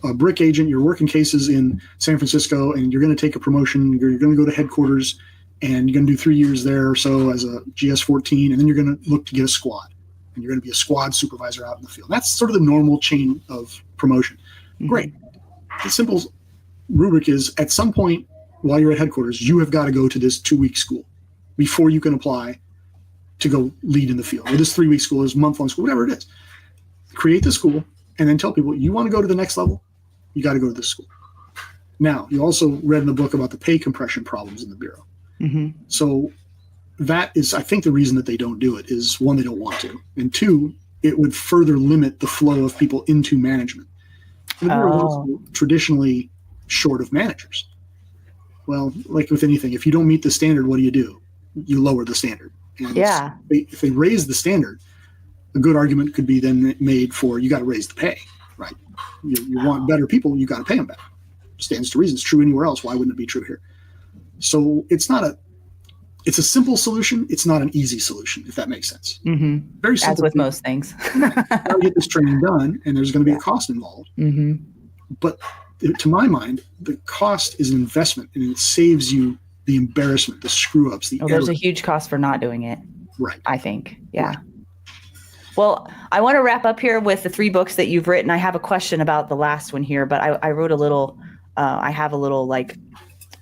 [SPEAKER 1] a brick agent. You're working cases in San Francisco, and you're going to take a promotion. You're going to go to headquarters. and you're going to do 3 years there or so as a GS-14, and then you're going to look to get a squad, and you're going to be a squad supervisor out in the field. That's sort of the normal chain of promotion. Mm-hmm. Great. The simple rubric is, at some point while you're at headquarters, you have got to go to this 2-week school before you can apply to go lead in the field, or this 3-week school, this month-long school, whatever it is. Create the school, and then tell people, you want to go to the next level, you got to go to this school. Now, you also read in the book about the pay compression problems in the Bureau. Mm-hmm. So that is, I think, the reason that they don't do it is, one, they don't want to, and two, it would further limit the flow of people into management. The Bureau is traditionally short of managers. Well, like with anything, if you don't meet the standard, what do? You lower the standard. And if they raise the standard, a good argument could be then made for, you got to raise the pay, right? You want better people, you got to pay them better. Stands to reason. It's true anywhere else. Why wouldn't it be true here? So it's a simple solution. It's not an easy solution, if that makes sense.
[SPEAKER 2] Mm-hmm.
[SPEAKER 1] Very simple.
[SPEAKER 2] As with most things.
[SPEAKER 1] You got to get this training done, and there's going to be a cost involved. Mm-hmm. But to my mind, the cost is an investment, and it saves you the embarrassment, the screw-ups, the errors.
[SPEAKER 2] There's a huge cost for not doing it.
[SPEAKER 1] Right.
[SPEAKER 2] I think. Yeah. Right. Well, I want to wrap up here with the 3 books that you've written. I have a question about the last one here, but I wrote a little, I have a little like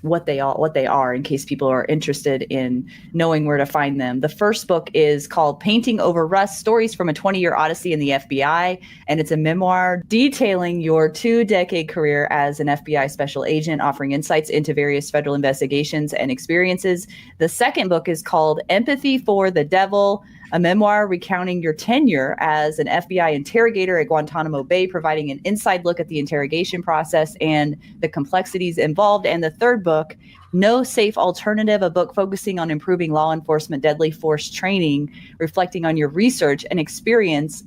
[SPEAKER 2] what they are in case people are interested in knowing where to find them. The first book is called Painting Over Rust: Stories from a 20-Year Odyssey in the FBI. And it's a memoir detailing your 2-decade career as an FBI special agent, offering insights into various federal investigations and experiences. The second book is called Empathy for the Devil, a memoir recounting your tenure as an FBI interrogator at Guantanamo Bay, providing an inside look at the interrogation process and the complexities involved. And the third book, No Safe Alternative, a book focusing on improving law enforcement deadly force training, reflecting on your research and experience,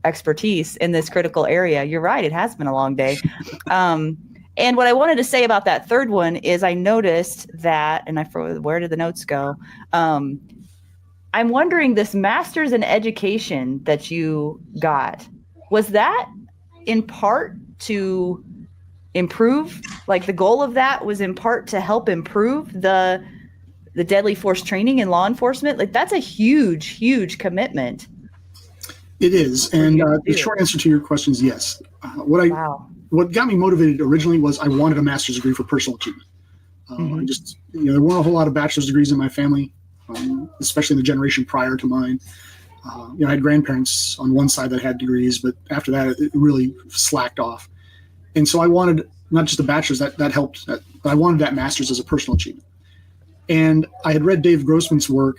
[SPEAKER 2] expertise in this critical area. You're right, it has been a long day. And what I wanted to say about that third one is I noticed that, and where did the notes go? I'm wondering, this master's in education that you got, was that in part to improve, like the goal of that was in part to help improve the deadly force training in law enforcement? Like, that's a huge, huge commitment. It is. And the short answer to your question is yes. What got me motivated originally was I wanted a master's degree for personal achievement. There weren't a whole lot of bachelor's degrees in my family. Especially in the generation prior to mine. I had grandparents on one side that had degrees, but after that, it really slacked off. And so I wanted not just a bachelor's, that helped, but I wanted that master's as a personal achievement. And I had read Dave Grossman's work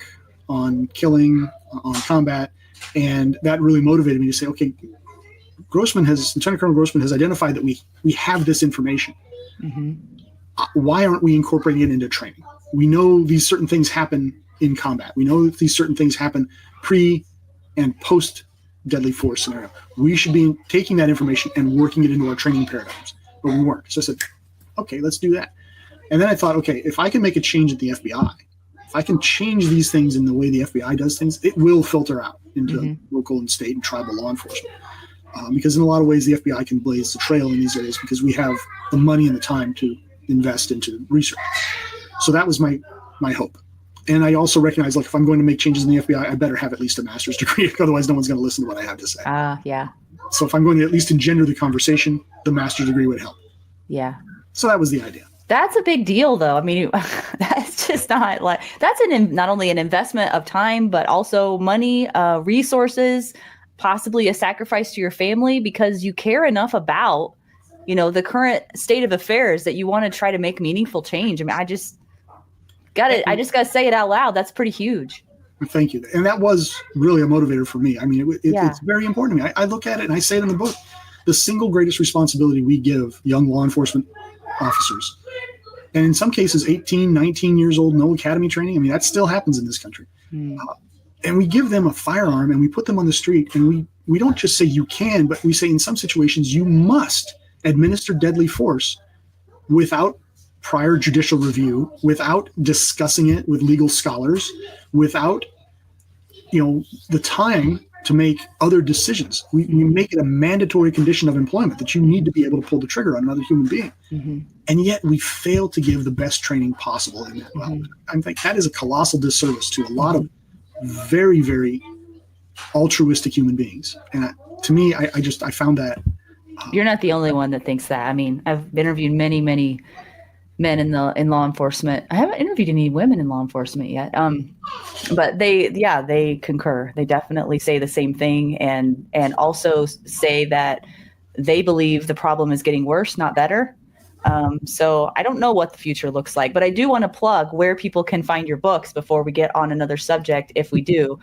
[SPEAKER 2] on killing, on combat, and that really motivated me to say, okay, Lieutenant Colonel Grossman has identified that we have this information. Mm-hmm. Why aren't we incorporating it into training? We know these certain things happen in combat. We know that these certain things happen pre and post deadly force scenario. We should be taking that information and working it into our training paradigms, but we weren't. So I said, okay, let's do that. And then I thought, okay, if I can make a change at the FBI, if I can change these things in the way the FBI does things, it will filter out into local and state and tribal law enforcement. Because in a lot of ways, the FBI can blaze the trail in these areas because we have the money and the time to invest into research. So that was my hope. And I also recognize, like, if I'm going to make changes in the FBI, I better have at least a master's degree. Otherwise, no one's going to listen to what I have to say. Yeah.
[SPEAKER 1] So if I'm going to at least engender the conversation, the master's degree would help.
[SPEAKER 2] Yeah.
[SPEAKER 1] So that was the idea.
[SPEAKER 2] That's a big deal, though. I mean, that's just not like, that's not only an investment of time, but also money, resources, possibly a sacrifice to your family, because you care enough about, the current state of affairs that you want to try to make meaningful change. I mean, I just got to say it out loud. That's pretty huge.
[SPEAKER 1] Thank you. And that was really a motivator for me. I mean, it's very important to me. I look at it and I say it in the book. The single greatest responsibility we give young law enforcement officers, and in some cases 18, 19 years old, no academy training. I mean, that still happens in this country. And we give them a firearm and we put them on the street, and we don't just say you can, but we say in some situations you must administer deadly force without prior judicial review, without discussing it with legal scholars, without the time to make other decisions. We make it a mandatory condition of employment that you need to be able to pull the trigger on another human being.
[SPEAKER 2] Mm-hmm.
[SPEAKER 1] And yet we fail to give the best training possible in that.
[SPEAKER 2] Mm-hmm.
[SPEAKER 1] Well, I think that is a colossal disservice to a lot of very, very altruistic human beings. And to me, I found that.
[SPEAKER 2] You're not the only one that thinks that. I mean, I've interviewed many, many men in law enforcement. I haven't interviewed any women in law enforcement yet. But they concur. They definitely say the same thing, and also say that they believe the problem is getting worse, not better. So I don't know what the future looks like, but I do want to plug where people can find your books before we get on another subject. If we do,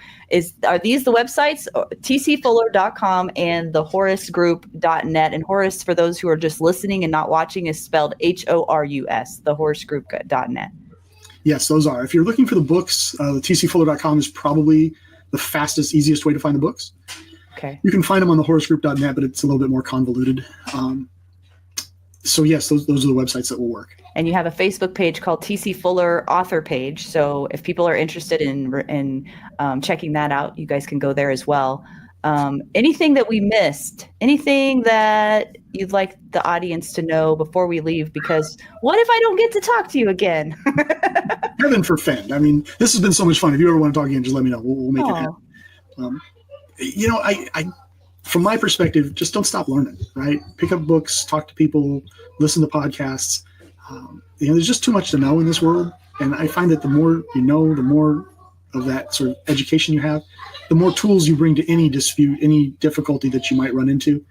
[SPEAKER 2] are these the websites? tcfuller.com and thehorusgroup.net. And Horus, for those who are just listening and not watching, is spelled HORUS, thehorusgroup.net.
[SPEAKER 1] Yes, those are. If you're looking for the books, the tcfuller.com is probably the fastest, easiest way to find the books.
[SPEAKER 2] Okay.
[SPEAKER 1] You can find them on thehorusgroup.net, but it's a little bit more convoluted. So yes, those are the websites that will work.
[SPEAKER 2] And you have a Facebook page called TC Fuller Author Page. So if people are interested in checking that out, you guys can go there as well. Anything that we missed? Anything that you'd like the audience to know before we leave? Because what if I don't get to talk to you again?
[SPEAKER 1] Heaven forfend. I mean, this has been so much fun. If you ever want to talk again, just let me know. We'll make it happen. I from my perspective, just don't stop learning, right? Pick up books, talk to people, listen to podcasts. There's just too much to know in this world. And I find that the more you know, the more of that sort of education you have, the more tools you bring to any dispute, any difficulty that you might run into.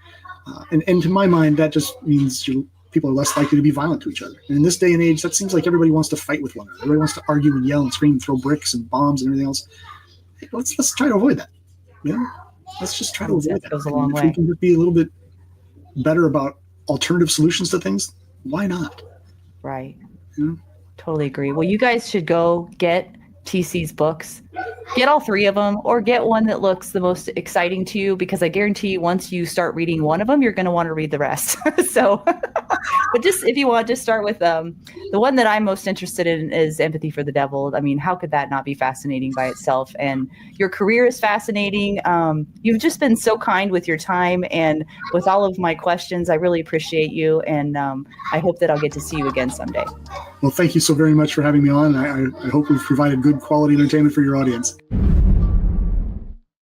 [SPEAKER 1] And to my mind, that just means people are less likely to be violent to each other. And in this day and age, that seems like everybody wants to fight with one another. Everybody wants to argue and yell and scream and throw bricks and bombs and everything else. Hey, let's try to avoid that. Let's just try to avoid that.
[SPEAKER 2] Goes a long way.
[SPEAKER 1] If we can just be a little bit better about alternative solutions to things, why not?
[SPEAKER 2] Right. Totally agree. Well, you guys should go get TC's books. Get all three of them, or get one that looks the most exciting to you, because I guarantee you once you start reading one of them, you're going to want to read the rest. So, but just if you want, just start with the one that I'm most interested in is Empathy for the Devil. I mean, how could that not be fascinating by itself? And your career is fascinating. You've just been so kind with your time and with all of my questions. I really appreciate you, and I hope that I'll get to see you again someday.
[SPEAKER 1] Well, thank you so very much for having me on. I hope we've provided good quality entertainment for your audience.